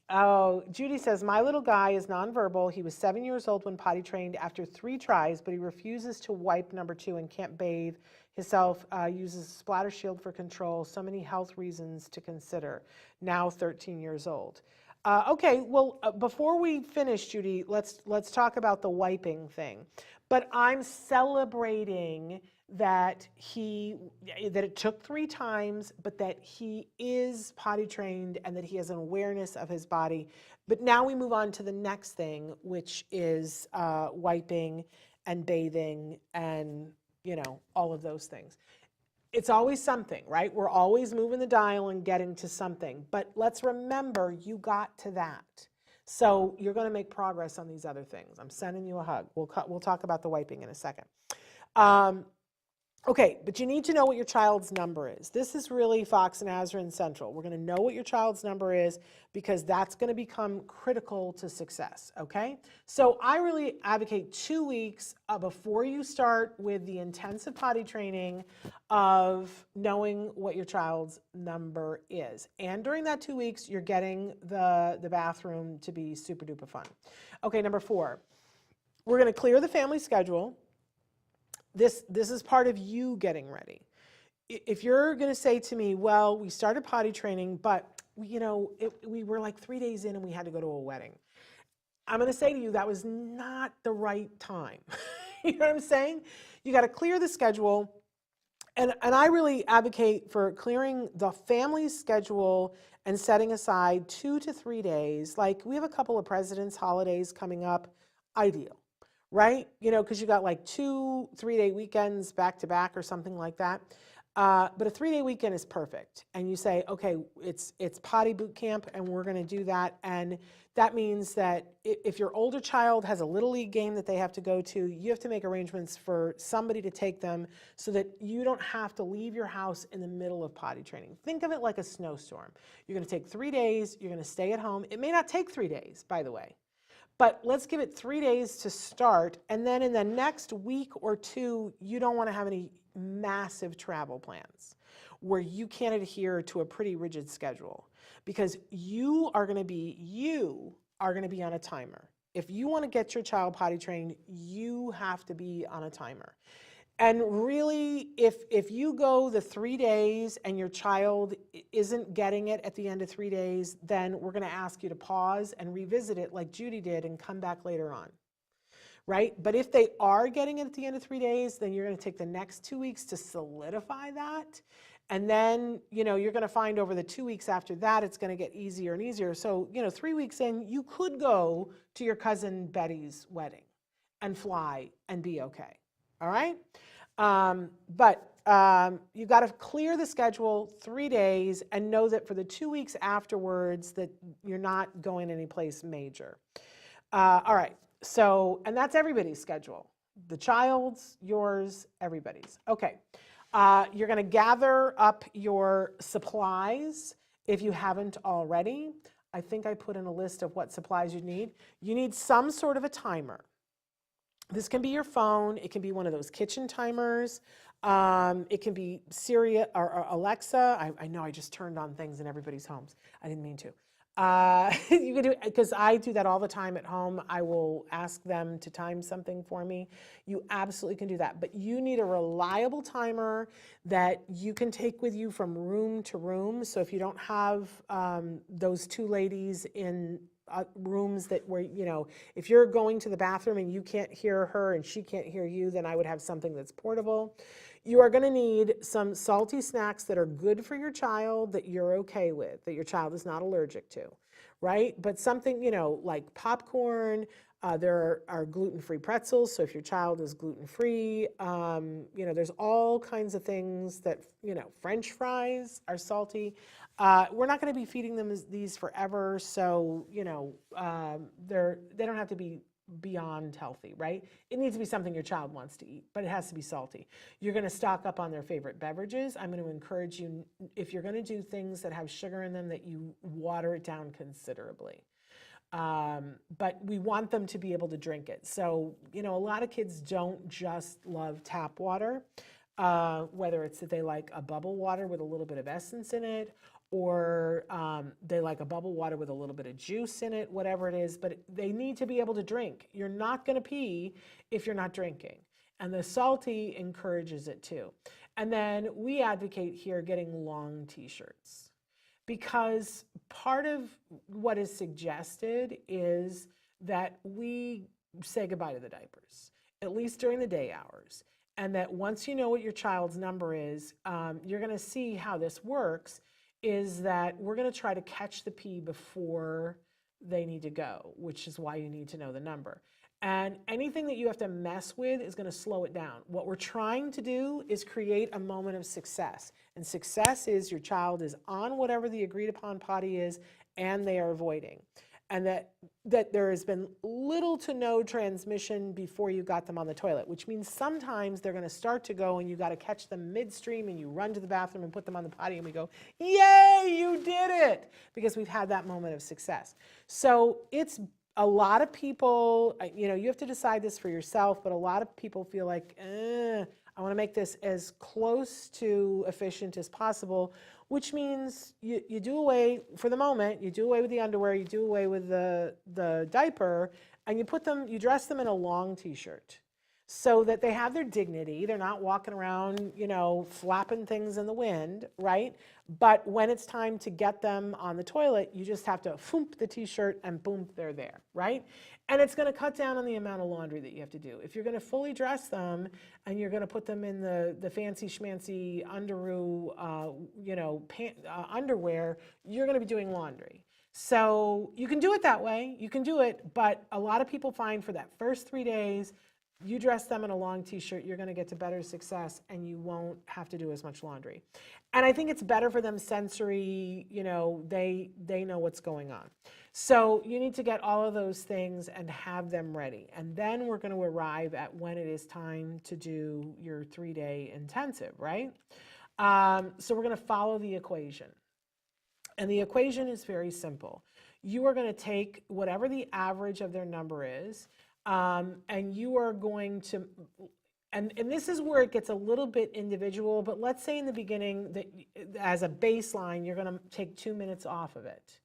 Oh, Judy says, my little guy is nonverbal. He was 7 years old when potty trained after 3 tries, but he refuses to wipe number 2 and can't bathe himself, uses a splatter shield for control. So many health reasons to consider. Now 13 years old. Okay, well, before we finish, Judy, let's talk about the wiping thing. But I'm celebrating that it took 3 times, but that he is potty trained and that he has an awareness of his body. But now we move on to the next thing, which is wiping and bathing and, all of those things. It's always something, right? We're always moving the dial and getting to something. But let's remember, you got to that. So you're going to make progress on these other things. I'm sending you a hug. We'll talk about the wiping in a second. Okay, but you need to know what your child's number is. This is really Fox and Azrin Central. We're going to know what your child's number is, because that's going to become critical to success, okay? So I really advocate 2 weeks before you start with the intensive potty training of knowing what your child's number is. And during that 2 weeks, you're getting the bathroom to be super duper fun. Okay, number 4, we're going to clear the family schedule. This is part of you getting ready. If you're going to say to me, well, we started potty training, but we were like 3 days in and we had to go to a wedding. I'm going to say to you, that was not the right time. You know what I'm saying? You got to clear the schedule. And I really advocate for clearing the family schedule and setting aside 2 to 3 days. Like, we have a couple of president's holidays coming up, ideal. Right? Because you got like 2 3-day weekends back to back or something like that. But a 3-day weekend is perfect. And you say, okay, it's potty boot camp and we're going to do that. And that means that if your older child has a little league game that they have to go to, you have to make arrangements for somebody to take them so that you don't have to leave your house in the middle of potty training. Think of it like a snowstorm. You're going to take 3 days, you're going to stay at home. It may not take 3 days, by the way. But let's give it 3 days to start, and then in the next week or two, you don't want to have any massive travel plans where you can't adhere to a pretty rigid schedule, because you are going to be on a timer. If you want to get your child potty trained, you have to be on a timer. And really, if you go the 3 days and your child isn't getting it at the end of 3 days, then we're going to ask you to pause and revisit it like Judy did and come back later on, right? But if they are getting it at the end of 3 days, then you're going to take the next 2 weeks to solidify that. And then, you're going to find over the 2 weeks after that, it's going to get easier and easier. So, 3 weeks in, you could go to your cousin Betty's wedding and fly and be okay. All right? But you've got to clear the schedule 3 days and know that for the 2 weeks afterwards that you're not going anyplace major. All right. So, and that's everybody's schedule. The child's, yours, everybody's. Okay. You're going to gather up your supplies if you haven't already. I think I put in a list of what supplies you need. You need some sort of a timer. This can be your phone. It can be one of those kitchen timers. It can be Siri or Alexa. I know I just turned on things in everybody's homes. I didn't mean to. You can do it because I do that all the time at home. I will ask them to time something for me. You absolutely can do that. But you need a reliable timer that you can take with you from room to room. So if you don't have those two ladies in rooms that where, if you're going to the bathroom and you can't hear her and she can't hear you, then I would have something that's portable. You are going to need some salty snacks that are good for your child that you're okay with, that your child is not allergic to, right? But something, like popcorn. There are gluten-free pretzels, so if your child is gluten-free, there's all kinds of things that, French fries are salty. We're not going to be feeding them these forever, so, they don't have to be beyond healthy, right? It needs to be something your child wants to eat, but it has to be salty. You're going to stock up on their favorite beverages. I'm going to encourage you, if you're going to do things that have sugar in them, that you water it down considerably. But we want them to be able to drink it. So, a lot of kids don't just love tap water, whether it's that they like a bubble water with a little bit of essence in it, or they like a bubble water with a little bit of juice in it, whatever it is, but they need to be able to drink. You're not going to pee if you're not drinking. And the salty encourages it too. And then we advocate here getting long t-shirts, because part of what is suggested is that we say goodbye to the diapers, at least during the day hours. And that once you know what your child's number is, you're going to see how this works, is that we're going to try to catch the pee before they need to go, which is why you need to know the number. And anything that you have to mess with is going to slow it down. What we're trying to do is create a moment of success. And success is your child is on whatever the agreed upon potty is, and they are avoiding. And that there has been little to no transmission before you got them on the toilet, which means sometimes they're going to start to go and you got to catch them midstream and you run to the bathroom and put them on the potty and we go, yay, you did it, because we've had that moment of success. So it's a lot of people, you have to decide this for yourself, but a lot of people feel like, I want to make this as close to efficient as possible, which means you do away, for the moment, you do away with the underwear, you do away with the diaper, and you dress them in a long t-shirt so that they have their dignity. They're not walking around, flapping things in the wind, right? But when it's time to get them on the toilet, you just have to foomp the t-shirt and boom, they're there, right? And it's going to cut down on the amount of laundry that you have to do. If you're going to fully dress them and you're going to put them in the fancy schmancy underoo, underwear, you're going to be doing laundry. So you can do it that way. You can do it, but a lot of people find for that first 3 days, You dress them in a long t-shirt, you're going to get to better success and you won't have to do as much laundry. And I think it's better for them sensory, they know what's going on. So you need to get all of those things and have them ready. And then we're going to arrive at when it is time to do your 3-day intensive, right? So we're going to follow the equation. And the equation is very simple. You are going to take whatever the average of their number is, and you are going to, and this is where it gets a little bit individual, but let's say in the beginning that as a baseline, you're going to take 2 minutes off of it.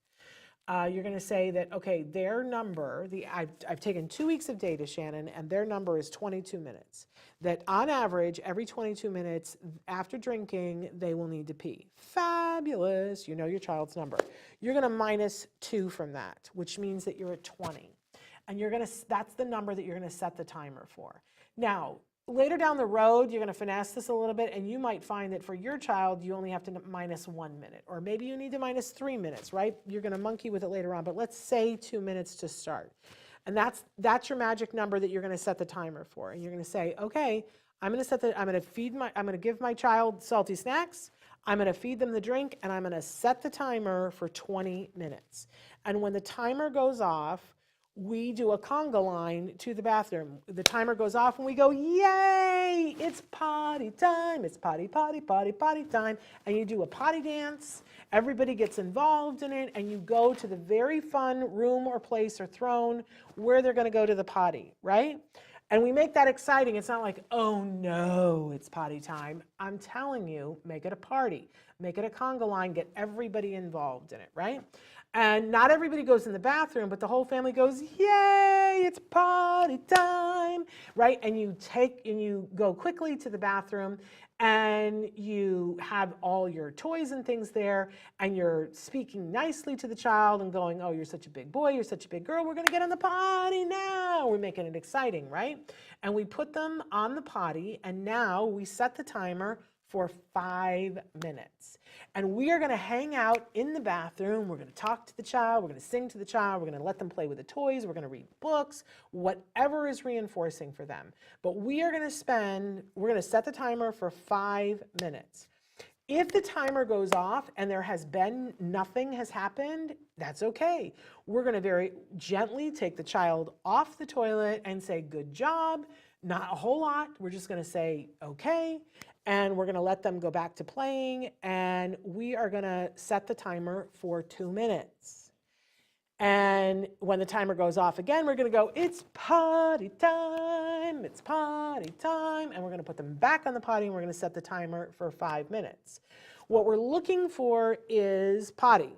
You're going to say that, okay, their number, I've taken 2 weeks of data, Shannon, and their number is 22 minutes. That on average, every 22 minutes after drinking, they will need to pee. Fabulous. You know your child's number. You're going to minus 2 from that, which means that you're at 20. And that's the number that you're going to set the timer for. Now, later down the road, you're going to finesse this a little bit, and you might find that for your child, you only have to minus 1 minute, or maybe you need to minus 3 minutes, right? You're going to monkey with it later on, but let's say 2 minutes to start. And that's your magic number that you're going to set the timer for. And you're going to say, okay, I'm going to give my child salty snacks. I'm going to feed them the drink, and I'm going to set the timer for 20 minutes. And when the timer goes off, we do a conga line to the bathroom. The timer goes off and we go, yay, it's potty time. It's potty, potty, potty, potty time. And you do a potty dance. Everybody gets involved in it, and you go to the very fun room or place or throne where they're going to go to the potty, right? And we make that exciting. It's not like, oh no, it's potty time. I'm telling you, make it a party. Make it a conga line. Get everybody involved in it, right? And not everybody goes in the bathroom, but the whole family goes, yay, it's potty time, right? And you go quickly to the bathroom, and you have all your toys and things there, and you're speaking nicely to the child and going, oh, you're such a big boy, you're such a big girl, we're going to get on the potty now. We're making it exciting, right? And we put them on the potty, and now we set the timer for 5 minutes. And we are going to hang out in the bathroom. We're going to talk to the child. We're going to sing to the child. We're going to let them play with the toys. We're going to read books, whatever is reinforcing for them. But we're going to set the timer for 5 minutes. If the timer goes off and nothing has happened, that's okay. We're going to very gently take the child off the toilet and say, good job. Not a whole lot. We're just going to say, okay. And we're going to let them go back to playing, and we are going to set the timer for 2 minutes. And when the timer goes off again, we're going to go, it's potty time, it's potty time, and we're going to put them back on the potty, and we're going to set the timer for 5 minutes. What we're looking for is potty.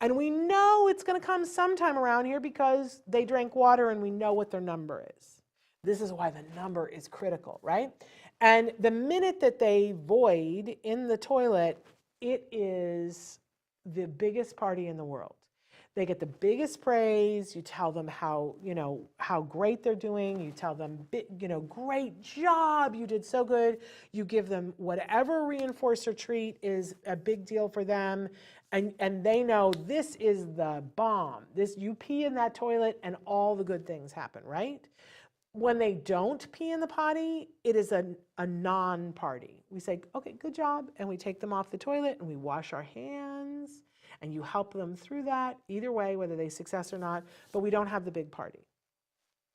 And we know it's going to come sometime around here because they drank water and we know what their number is. This is why the number is critical, right? And the minute that they void in the toilet, it is the biggest party in the world. They get the biggest praise. You tell them how great they're doing. You tell them, great job, you did so good. You give them whatever reinforcer treat is a big deal for them. And they know this is the bomb. You pee in that toilet and all the good things happen, right? When they don't pee in the potty, it is a non-party. We say, okay, good job. And we take them off the toilet and we wash our hands, and you help them through that, either way, whether they success or not, but we don't have the big party.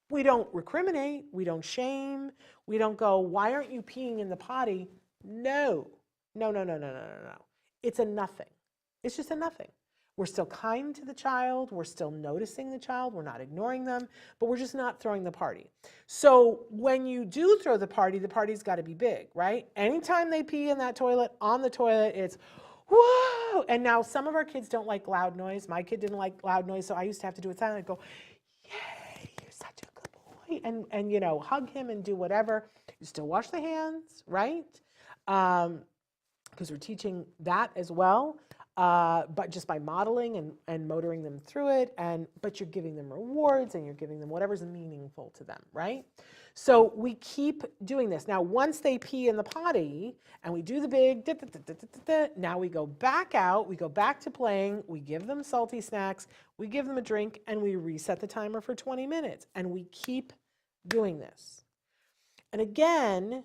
We don't recriminate, we don't shame, we don't go, why aren't you peeing in the potty? No. It's a nothing. It's just a nothing. We're still kind to the child, we're still noticing the child, we're not ignoring them, but we're just not throwing the party. So when you do throw the party's got to be big, right? Anytime they pee in that toilet, on the toilet, it's whoa! And now some of our kids don't like loud noise. My kid didn't like loud noise, so I used to have to do it silent. I'd go, yay, you're such a good boy. And hug him and do whatever. You still wash the hands, right? Because we're teaching that as well. But just by modeling and motoring them through it, but you're giving them rewards and you're giving them whatever's meaningful to them, right? So we keep doing this. Now, once they pee in the potty and we do the big, now we go back out, we go back to playing, we give them salty snacks, we give them a drink, and we reset the timer for 20 minutes. And we keep doing this. And again,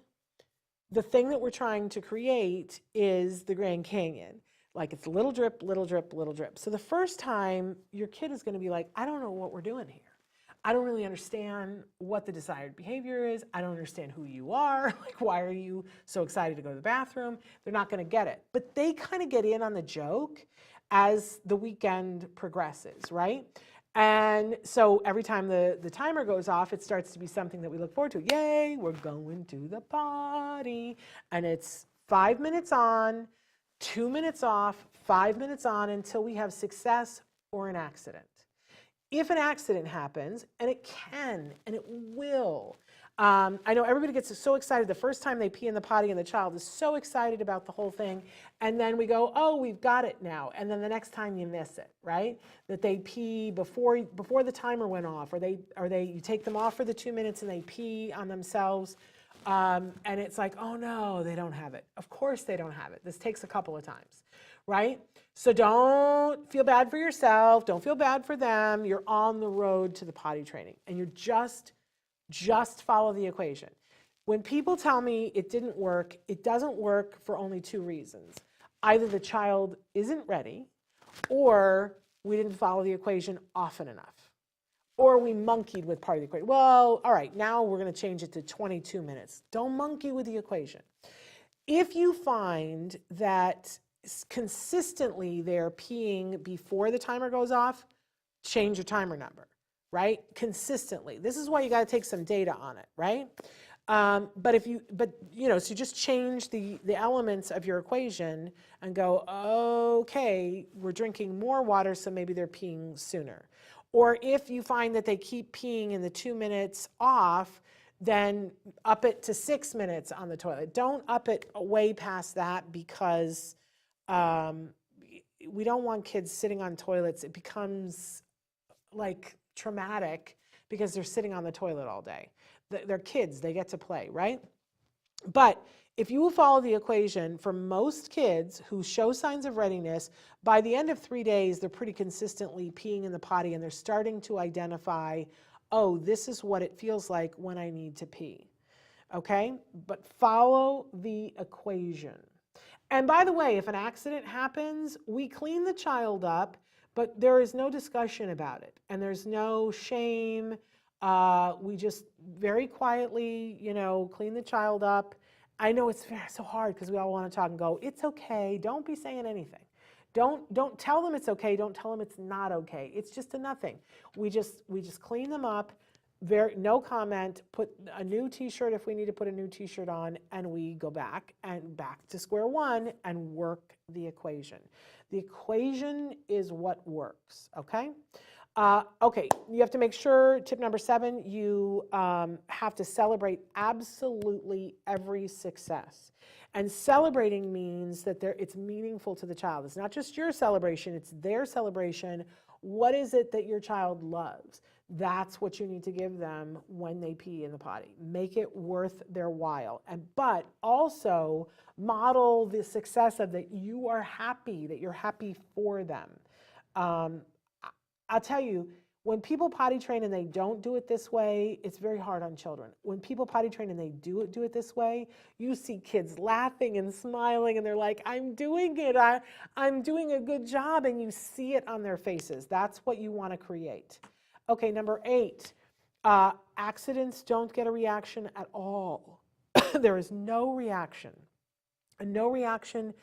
the thing that we're trying to create is the Grand Canyon. Like it's little drip, little drip, little drip. So the first time your kid is going to be like, I don't know what we're doing here. I don't really understand what the desired behavior is. I don't understand who you are. Like, why are you so excited to go to the bathroom? They're not going to get it. But they kind of get in on the joke as the weekend progresses, right? And so every time the timer goes off, it starts to be something that we look forward to. Yay, we're going to the potty. And it's 5 minutes on, 2 minutes off, 5 minutes on until we have success or an accident. If an accident happens, and it can, and it will, I know everybody gets so excited the first time they pee in the potty and the child is so excited about the whole thing, and then we go, oh, we've got it now, and then the next time you miss it, right? That they pee before the timer went off, or you take them off for the 2 minutes and they pee on themselves, and it's like, oh no, they don't have it. Of course they don't have it. This takes a couple of times, right? So don't feel bad for yourself. Don't feel bad for them. You're on the road to the potty training, and you're just follow the equation. When people tell me it didn't work, it doesn't work for only two reasons. Either the child isn't ready, or we didn't follow the equation often enough, or we monkeyed with part of the equation. Well, all right, now we're going to change it to 22 minutes. Don't monkey with the equation. If you find that consistently they're peeing before the timer goes off, change your timer number, right? Consistently. This is why you got to take some data on it, right? So just change the elements of your equation and go, okay, we're drinking more water, so maybe they're peeing sooner. Or if you find that they keep peeing in the 2 minutes off, then up it to 6 minutes on the toilet. Don't up it way past that, because we don't want kids sitting on toilets. It becomes like traumatic because they're sitting on the toilet all day. They're kids, they get to play, right? But if you will follow the equation, for most kids who show signs of readiness, by the end of 3 days, they're pretty consistently peeing in the potty, and they're starting to identify, oh, this is what it feels like when I need to pee, okay? But follow the equation. And by the way, if an accident happens, we clean the child up, but there is no discussion about it, and there's no shame. We just very quietly, clean the child up. I know it's so hard because we all want to talk and go, it's okay. Don't be saying anything. Don't tell them it's okay. Don't tell them it's not okay. It's just a nothing. We just clean them up. No comment. Put a new T-shirt if we need to put a new T-shirt on, and we go back to square one and work the equation. The equation is what works. Okay. Okay, you have to make sure, tip number 7, you have to celebrate absolutely every success. And celebrating means that it's meaningful to the child. It's not just your celebration, it's their celebration. What is it that your child loves? That's what you need to give them when they pee in the potty. Make it worth their while. But also model the success of that you are happy, that you're happy for them. I'll tell you, when people potty train and they don't do it this way, it's very hard on children. When people potty train and they do it this way, you see kids laughing and smiling, and they're like, I'm doing it, I'm doing a good job, and you see it on their faces. That's what you want to create. Okay, number 8, accidents don't get a reaction at all. There is no reaction. And no reaction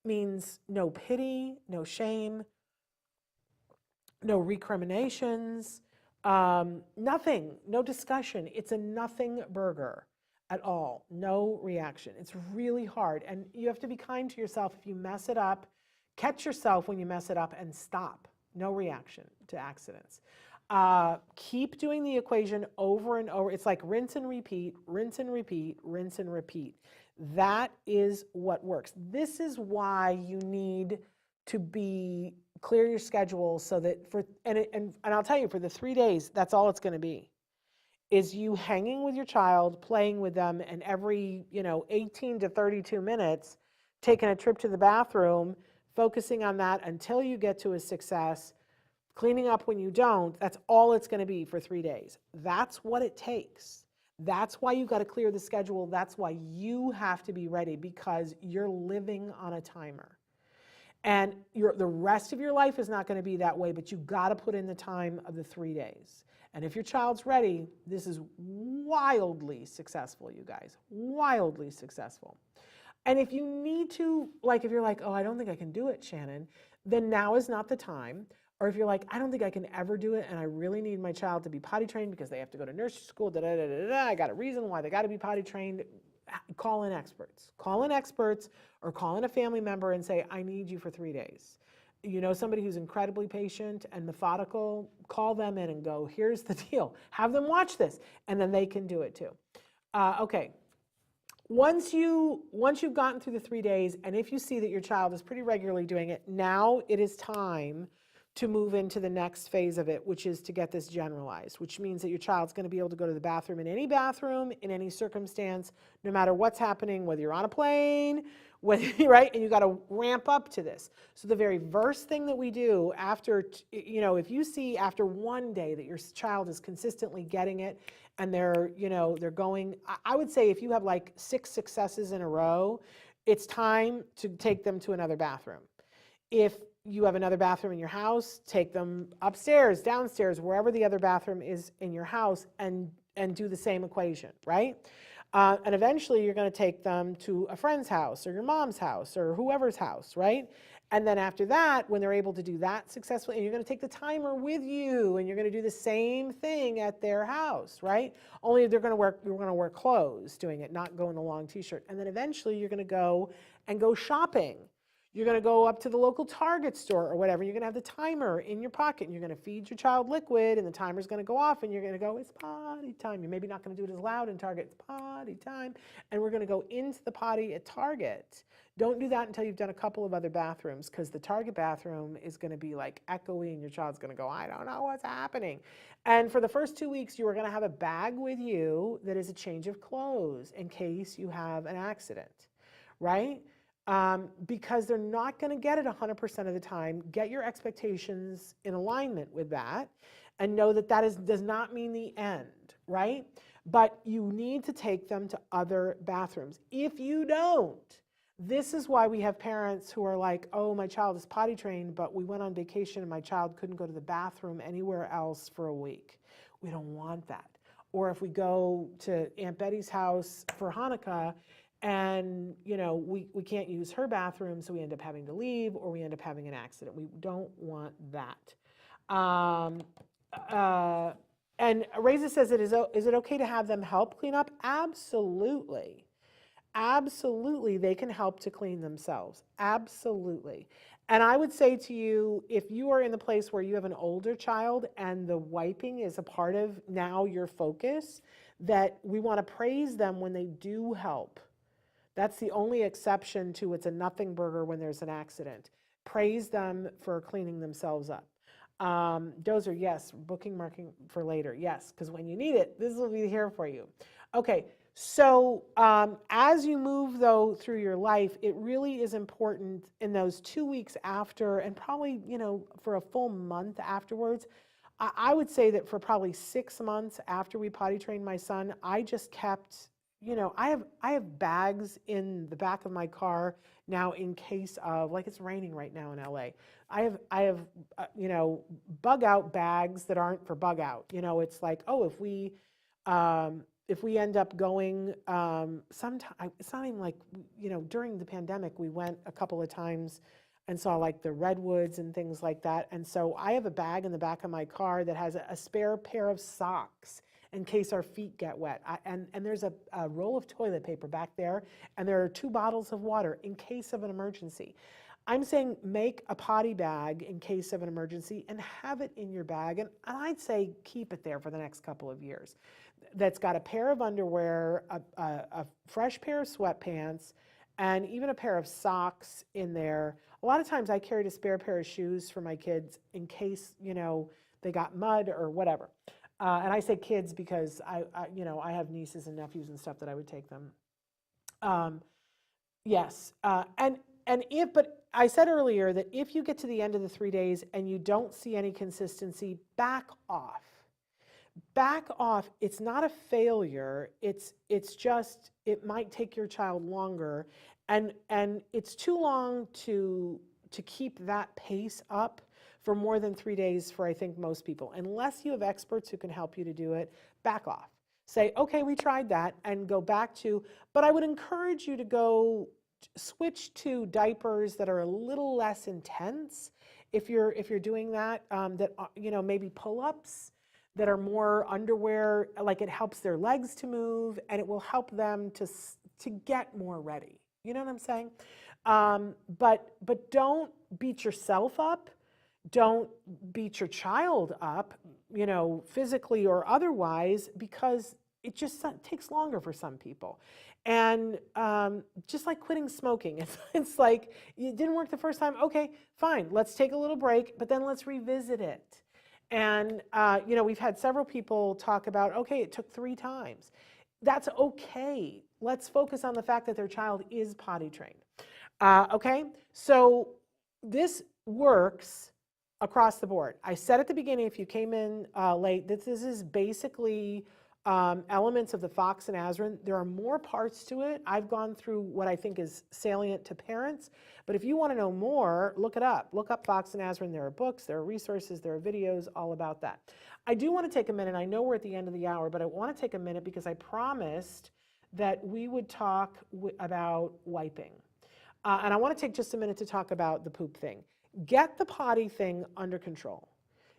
means no pity, no shame, no recriminations, nothing, no discussion. It's a nothing burger at all, no reaction. It's really hard, and you have to be kind to yourself. If you mess it up, catch yourself when you mess it up and stop. No reaction to accidents. Keep doing the equation over and over. It's like rinse and repeat, rinse and repeat, rinse and repeat. That is what works. This is why you need to clear your schedule so that and I'll tell you, for the 3 days, that's all it's going to be, is you hanging with your child, playing with them, and every 18 to 32 minutes, taking a trip to the bathroom, focusing on that until you get to a success, cleaning up when you don't. That's all it's going to be for 3 days. That's what it takes. That's why you got to clear the schedule. That's why you have to be ready, because you're living on a timer. And the rest of your life is not going to be that way, but you got to put in the time of the 3 days. And if your child's ready, this is wildly successful, you guys, wildly successful. And if you need to, like if you're like, oh, I don't think I can do it, Shannon, then now is not the time. Or if you're like, I don't think I can ever do it, and I really need my child to be potty trained because they have to go to nursery school, I got a reason why they got to be potty trained. Call in experts. Call in experts, or call in a family member and say, I need you for 3 days. You know somebody who's incredibly patient and methodical, call them in and go, here's the deal. Have them watch this, and then they can do it too. Okay. Once you've gotten through the 3 days, and if you see that your child is pretty regularly doing it, now it is time to move into the next phase of it, which is to get this generalized, which means that your child's going to be able to go to the bathroom, in any circumstance, no matter what's happening, whether you're on a plane, right? And you got to ramp up to this. So the very first thing that we do after, if you see after 1 day that your child is consistently getting it, and they're going, I would say if you have like 6 successes in a row, it's time to take them to another bathroom. If you have another bathroom in your house, take them upstairs, downstairs, wherever the other bathroom is in your house, and do the same equation, right? And eventually you're going to take them to a friend's house or your mom's house or whoever's house, right? And then after that, when they're able to do that successfully, and you're going to take the timer with you, and you're going to do the same thing at their house, right? Only you're going to wear clothes doing it, not go in the long t-shirt. And then eventually you're going to go shopping. You're going to go up to the local Target store or whatever. You're going to have the timer in your pocket, and you're going to feed your child liquid, and the timer's going to go off, and you're going to go, it's potty time. You're maybe not going to do it as loud in Target. It's potty time. And we're going to go into the potty at Target. Don't do that until you've done a couple of other bathrooms, because the Target bathroom is going to be like echoey, and your child's going to go, I don't know what's happening. And for the first 2 weeks, you are going to have a bag with you that is a change of clothes in case you have an accident, right? Because they're not going to get it 100% of the time. Get your expectations in alignment with that, and know that does not mean the end, right? But you need to take them to other bathrooms. If you don't, this is why we have parents who are like, oh, my child is potty trained, but we went on vacation and my child couldn't go to the bathroom anywhere else for a week. We don't want that. Or if we go to Aunt Betty's house for Hanukkah, and we can't use her bathroom, so we end up having to leave, or we end up having an accident. We don't want that. And Reza says, is it okay to have them help clean up? Absolutely. Absolutely, they can help to clean themselves. Absolutely. And I would say to you, if you are in the place where you have an older child and the wiping is a part of now your focus, that we want to praise them when they do help. That's the only exception to it's a nothing burger when there's an accident. Praise them for cleaning themselves up. Dozer, yes. Booking marking for later, yes, because when you need it, this will be here for you. Okay, so as you move, though, through your life, it really is important in those 2 weeks after, and probably, for a full month afterwards. I would say that for probably 6 months after we potty trained my son, I just kept... I have bags in the back of my car now in case of, like, it's raining right now in LA. I have bug out bags that aren't for bug out. It's like, oh, if we end up going sometime, it's not even like, during the pandemic, we went a couple of times and saw like the redwoods and things like that. And so I have a bag in the back of my car that has a spare pair of socks in case our feet get wet. And there's a roll of toilet paper back there, and there are 2 bottles of water in case of an emergency. I'm saying make a potty bag in case of an emergency and have it in your bag. And I'd say keep it there for the next couple of years. That's got a pair of underwear, a fresh pair of sweatpants, and even a pair of socks in there. A lot of times I carried a spare pair of shoes for my kids in case, they got mud or whatever. And I say kids because I have nieces and nephews and stuff that I would take them. Yes, but I said earlier that if you get to the end of the 3 days and you don't see any consistency, back off. back off. It's not a failure. It's just, it might take your child longer, and it's too long to keep that pace up for more than 3 days for, I think, most people. Unless you have experts who can help you to do it, back off. Say, okay, we tried that, and go back to, but I would encourage you to go switch to diapers that are a little less intense if you're doing that, that maybe pull-ups that are more underwear, like it helps their legs to move, and it will help them to get more ready. You know what I'm saying? But don't beat yourself up. Don't beat your child up, physically or otherwise, because it just takes longer for some people. And just like quitting smoking, it's like, it didn't work the first time. Okay, fine, let's take a little break, but then let's revisit it. And, we've had several people talk about, okay, it took 3 times. That's okay. Let's focus on the fact that their child is potty trained. Okay, so this works across the board. I said at the beginning, if you came in late, this is basically elements of the Fox and Azrin. There are more parts to it. I've gone through what I think is salient to parents, but if you want to know more, look it up. Look up Fox and Azrin. There are books, there are resources, there are videos all about that. I do want to take a minute. I know we're at the end of the hour, but I want to take a minute because I promised that we would talk about wiping. And I want to take just a minute to talk about the poop thing. Get the potty thing under control.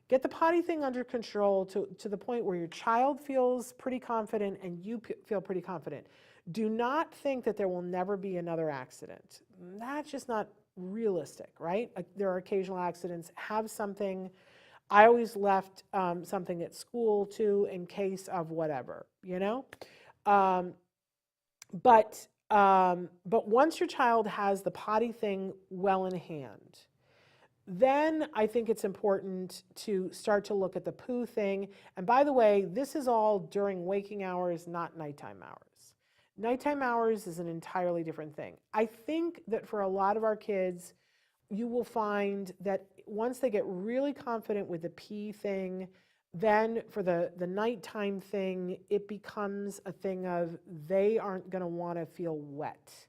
Get the potty thing under control to the point where your child feels pretty confident and you feel pretty confident. Do not think that there will never be another accident. That's just not realistic, right? There are occasional accidents. Have something. I always left something at school too in case of whatever, But once your child has the potty thing well in hand, then I think it's important to start to look at the poo thing. And by the way, this is all during waking hours, not nighttime hours. Nighttime hours is an entirely different thing. I think that for a lot of our kids, you will find that once they get really confident with the pee thing, then for the nighttime thing, it becomes a thing of they aren't going to want to feel wet.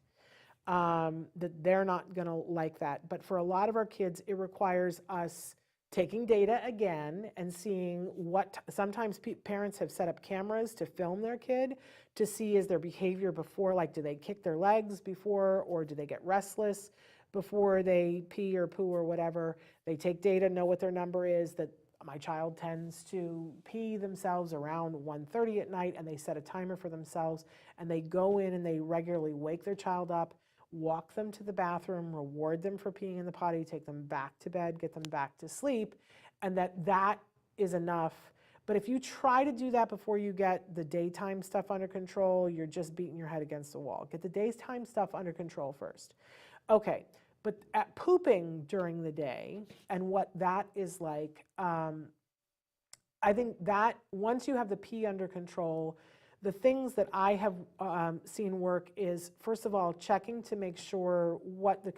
That they're not going to like that. But for a lot of our kids, it requires us taking data again and seeing what, sometimes parents have set up cameras to film their kid to see is their behavior before, like do they kick their legs before, or do they get restless before they pee or poo or whatever. They take data, know what their number is, that my child tends to pee themselves around 1:30 at night, and they set a timer for themselves, and they go in and they regularly wake their child up, walk them to the bathroom, reward them for peeing in the potty, take them back to bed, get them back to sleep, and that is enough. But if you try to do that before you get the daytime stuff under control, you're just beating your head against the wall. Get the daytime stuff under control first. Okay, but at pooping during the day and what that is like, I think that once you have the pee under control, the things that I have seen work is, first of all, checking to make sure what the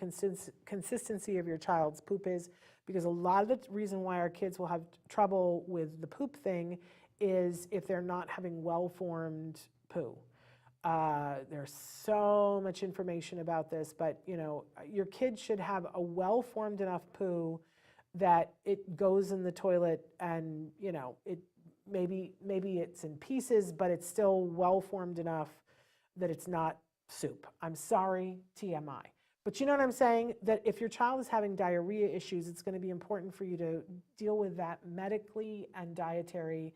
consistency of your child's poop is, because a lot of the reason why our kids will have trouble with the poop thing is if they're not having well-formed poo. There's so much information about this, but your kid should have a well-formed enough poo that it goes in the toilet and it maybe it's in pieces, but it's still well-formed enough that it's not soup. I'm sorry, TMI. But you know what I'm saying? That if your child is having diarrhea issues, it's going to be important for you to deal with that medically and dietary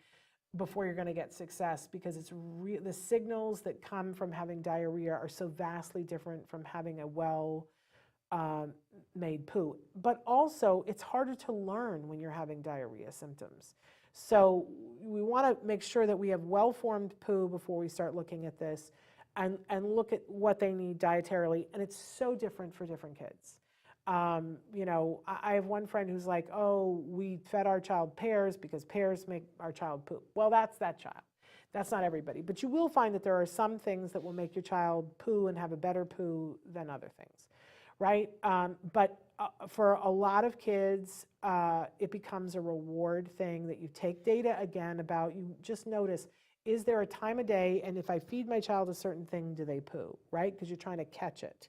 before you're going to get success, because it's the signals that come from having diarrhea are so vastly different from having a well made poo. But also, it's harder to learn when you're having diarrhea symptoms. So we want to make sure that we have well-formed poo before we start looking at this, and look at what they need dietarily. And it's so different for different kids. I have one friend who's like, oh, we fed our child pears because pears make our child poop. Well, that's that child. That's not everybody. But you will find that there are some things that will make your child poo and have a better poo than other things, right? But for a lot of kids, it becomes a reward thing that you take data again about, you just notice, is there a time of day, and if I feed my child a certain thing, do they poo, right? Because you're trying to catch it.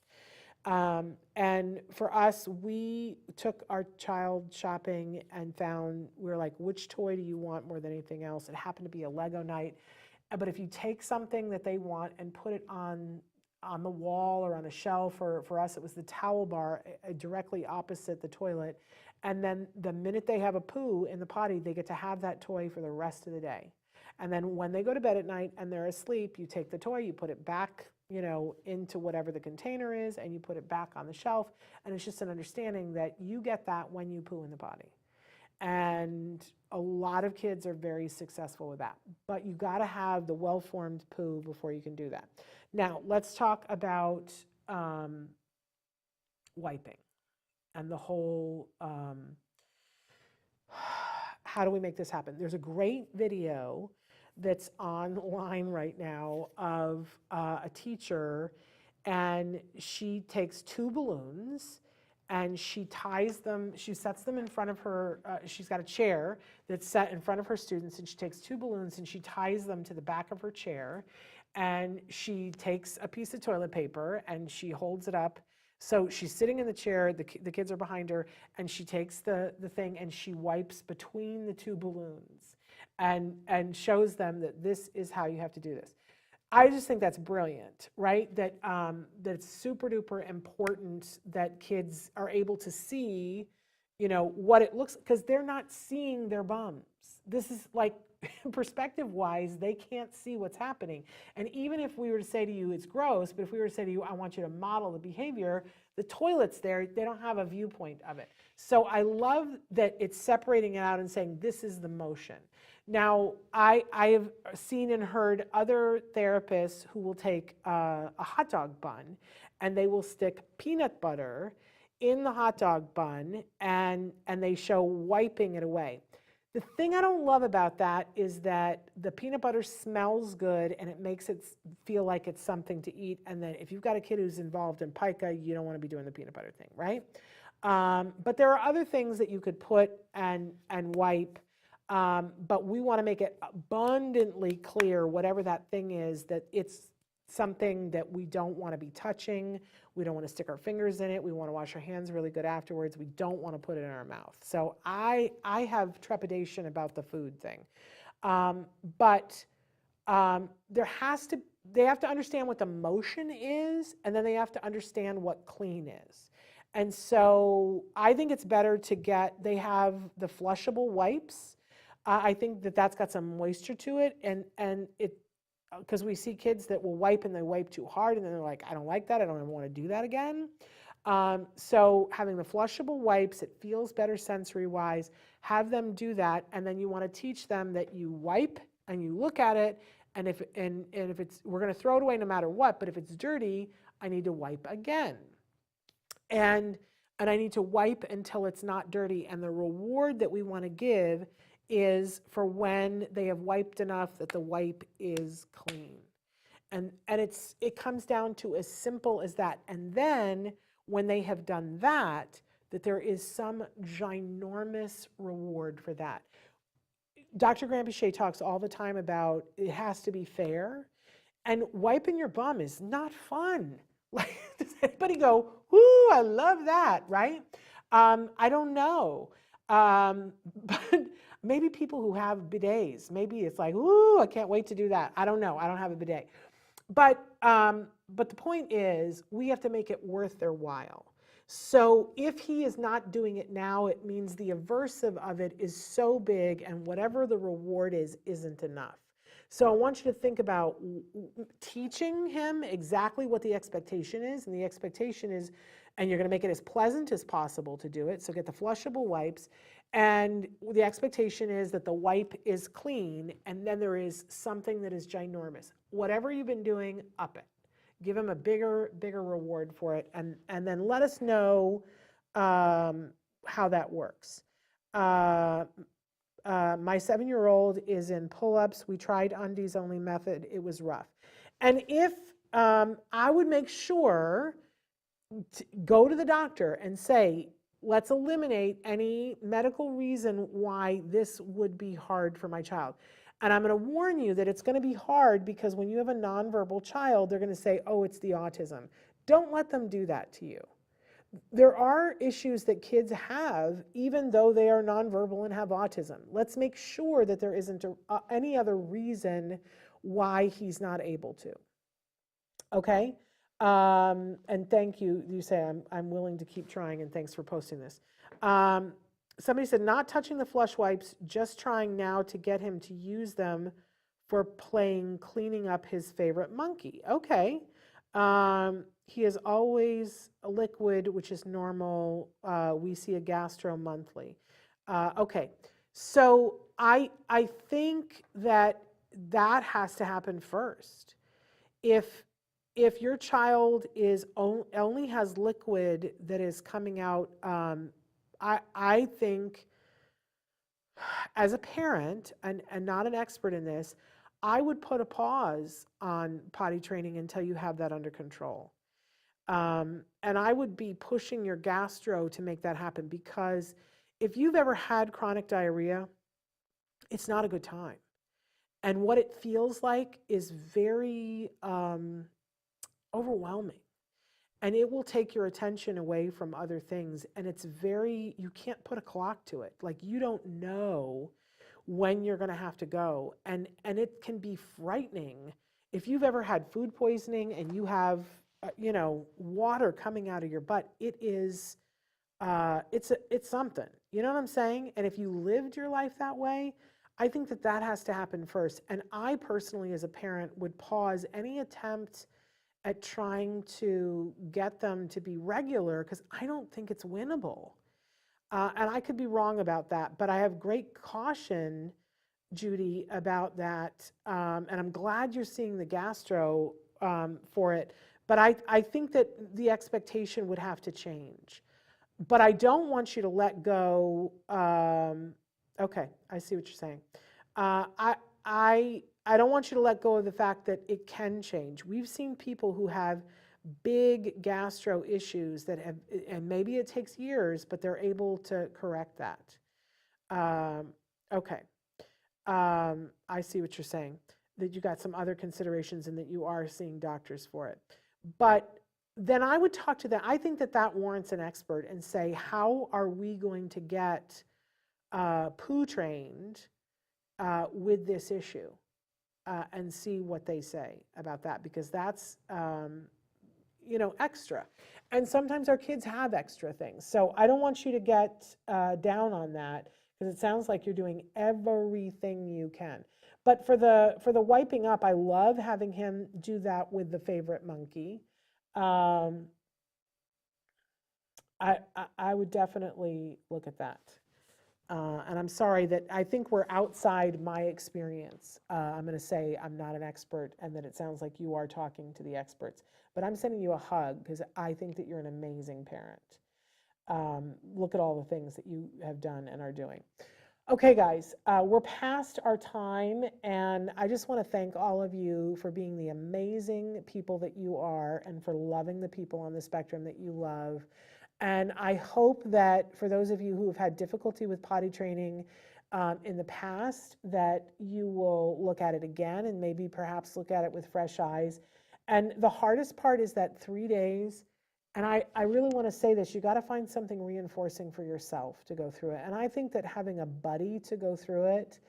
And for us, we took our child shopping and found, we were like, which toy do you want more than anything else? It happened to be a Lego night. But if you take something that they want and put it on the wall or on a shelf, or for us it was the towel bar directly opposite the toilet, and then the minute they have a poo in the potty, they get to have that toy for the rest of the day. And then when they go to bed at night and they're asleep, you take the toy, you put it back, into whatever the container is, and you put it back on the shelf. And it's just an understanding that you get that when you poo in the potty. And a lot of kids are very successful with that. But you got to have the well-formed poo before you can do that. Now, let's talk about wiping and the whole, how do we make this happen? There's a great video that's online right now of a teacher, and she takes 2 balloons and she ties them, she sets them in front of her, she's got a chair that's set in front of her students, and she takes 2 balloons and she ties them to the back of her chair, and she takes a piece of toilet paper and she holds it up. So she's sitting in the chair, the kids are behind her, and she takes the thing and she wipes between the 2 balloons and shows them that this is how you have to do this. I just think that's brilliant, right? That it's super duper important that kids are able to see, what it looks, because they're not seeing their bums. This is like, perspective-wise, they can't see what's happening. And even if we were to say to you, it's gross, but if we were to say to you, I want you to model the behavior, the toilet's there, they don't have a viewpoint of it. So I love that it's separating it out and saying, this is the motion. Now, I have seen and heard other therapists who will take a hot dog bun and they will stick peanut butter in the hot dog bun and they show wiping it away. The thing I don't love about that is that the peanut butter smells good and it makes it feel like it's something to eat. And then if you've got a kid who's involved in pica, you don't want to be doing the peanut butter thing, right? But there are other things that you could put and wipe. But we want to make it abundantly clear, whatever that thing is, that it's something that we don't want to be touching. We don't want to stick our fingers in it. We want to wash our hands really good afterwards. We don't want to put it in our mouth. So I have trepidation about the food thing. But they have to understand what the motion is, and then they have to understand what clean is. And so I think it's better to they have the flushable wipes. I think that's got some moisture to it, and it, because we see kids that will wipe and they wipe too hard and then they're like, I don't like that, I don't ever want to do that again. So having the flushable wipes, it feels better sensory-wise, have them do that, and then you want to teach them that you wipe and you look at it, and if it's, we're going to throw it away no matter what, but if it's dirty, I need to wipe again. And I need to wipe until it's not dirty, and the reward that we want to give is for when they have wiped enough that the wipe is clean. And it comes down to as simple as that. And then when they have done that there is some ginormous reward for that. Dr. Grampiche talks all the time about it has to be fair, and wiping your bum is not fun. Like, does anybody go, "Ooh, I love that," right? I don't know. But maybe people who have bidets, maybe it's like, "Ooh, I can't wait to do that." I don't know. I don't have a bidet. But the point is, we have to make it worth their while. So if he is not doing it now, it means the aversive of it is so big, and whatever the reward is, isn't enough. So I want you to think about teaching him exactly what the expectation is, and the expectation is, and you're going to make it as pleasant as possible to do it, so get the flushable wipes, and the expectation is that the wipe is clean, and then there is something that is ginormous. Whatever you've been doing, up it. Give him a bigger reward for it, and then let us know how that works. My 7-year-old is in pull-ups. We tried undies only method. It was rough. And if I would make sure to go to the doctor and say, let's eliminate any medical reason why this would be hard for my child. And I'm going to warn you that it's going to be hard because when you have a nonverbal child, they're going to say, oh, it's the autism. Don't let them do that to you. There are issues that kids have, even though they are nonverbal and have autism. Let's make sure that there isn't any other reason why he's not able to. Okay? And thank you. You say I'm willing to keep trying, and thanks for posting this. Somebody said, not touching the flush wipes, just trying now to get him to use them for playing cleaning up his favorite monkey. Okay. He is always a liquid, which is normal. We see a gastro monthly. Okay. So I think that has to happen first. If your child only has liquid that is coming out, I think as a parent and not an expert in this, I would put a pause on potty training until you have that under control. And I would be pushing your gastro to make that happen, because if you've ever had chronic diarrhea, it's not a good time. And what it feels like is very overwhelming. And it will take your attention away from other things. And it's you can't put a clock to it. Like, you don't know when you're going to have to go. And it can be frightening. If you've ever had food poisoning and you have, water coming out of your butt, it's something. You know what I'm saying? And if you lived your life that way, I think that has to happen first. And I personally, as a parent, would pause any attempt at trying to get them to be regular, because I don't think it's winnable. And I could be wrong about that, but I have great caution, Judy, about that. And I'm glad you're seeing the gastro for it. But I think that the expectation would have to change. But I don't want you to let go. Okay, I see what you're saying. I don't want you to let go of the fact that it can change. We've seen people who have big gastro issues that have, and maybe it takes years, but they're able to correct that. Okay. I see what you're saying, that you got some other considerations and that you are seeing doctors for it. But then I would talk to them. I think that warrants an expert and say, how are we going to get poo trained with this issue? And see what they say about that, because that's, extra. And sometimes our kids have extra things. So I don't want you to get down on that, because it sounds like you're doing everything you can. But for the wiping up, I love having him do that with the favorite monkey. I would definitely look at that. And I'm sorry that I think we're outside my experience. I'm going to say I'm not an expert, and that it sounds like you are talking to the experts. But I'm sending you a hug, because I think that you're an amazing parent. Look at all the things that you have done and are doing. Okay, guys, we're past our time, and I just want to thank all of you for being the amazing people that you are, and for loving the people on the spectrum that you love. And I hope that for those of you who have had difficulty with potty training in the past, that you will look at it again and maybe perhaps look at it with fresh eyes. And the hardest part is that 3 days. And I really want to say this, you got to find something reinforcing for yourself to go through it. And I think that having a buddy to go through it,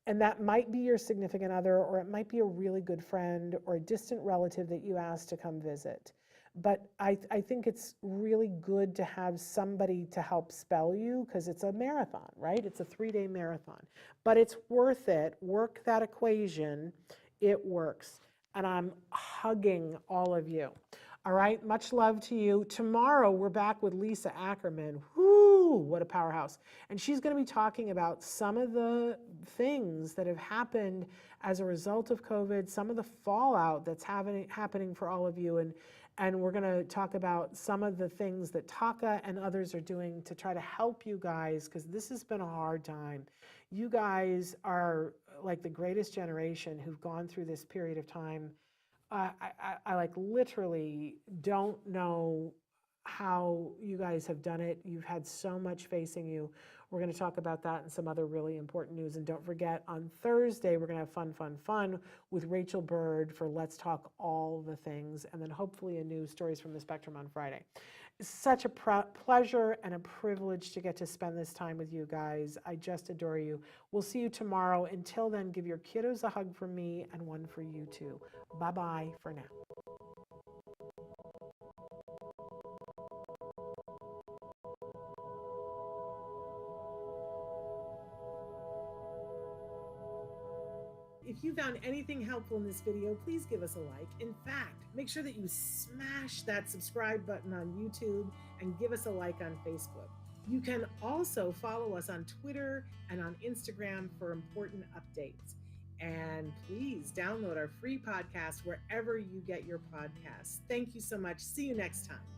and that might be your significant other, or it might be a really good friend or a distant relative that you ask to come visit. But I think it's really good to have somebody to help spell you, because it's a marathon, right? It's a 3-day marathon. But it's worth it. Work that equation. It works. And I'm hugging all of you. All right, much love to you. Tomorrow, we're back with Lisa Ackerman. Whoo, what a powerhouse. And she's going to be talking about some of the things that have happened as a result of COVID, some of the fallout that's happening for all of you. And we're going to talk about some of the things that Taka and others are doing to try to help you guys, because this has been a hard time. You guys are like the greatest generation who've gone through this period of time. I like literally don't know how you guys have done it. You've had so much facing you. We're going to talk about that and some other really important news. And don't forget, on Thursday, we're going to have fun with Rachel Bird for Let's Talk All the Things, and then hopefully a new Stories from the Spectrum on Friday. It's such a pleasure and a privilege to get to spend this time with you guys. I just adore you. We'll see you tomorrow. Until then, give your kiddos a hug from me and one for you too. Bye-bye for now. If you found anything helpful in this video, please give us a like. In fact, make sure that you smash that subscribe button on YouTube and give us a like on Facebook. You can also follow us on Twitter and on Instagram for important updates. And please download our free podcast wherever you get your podcasts. Thank you so much. See you next time.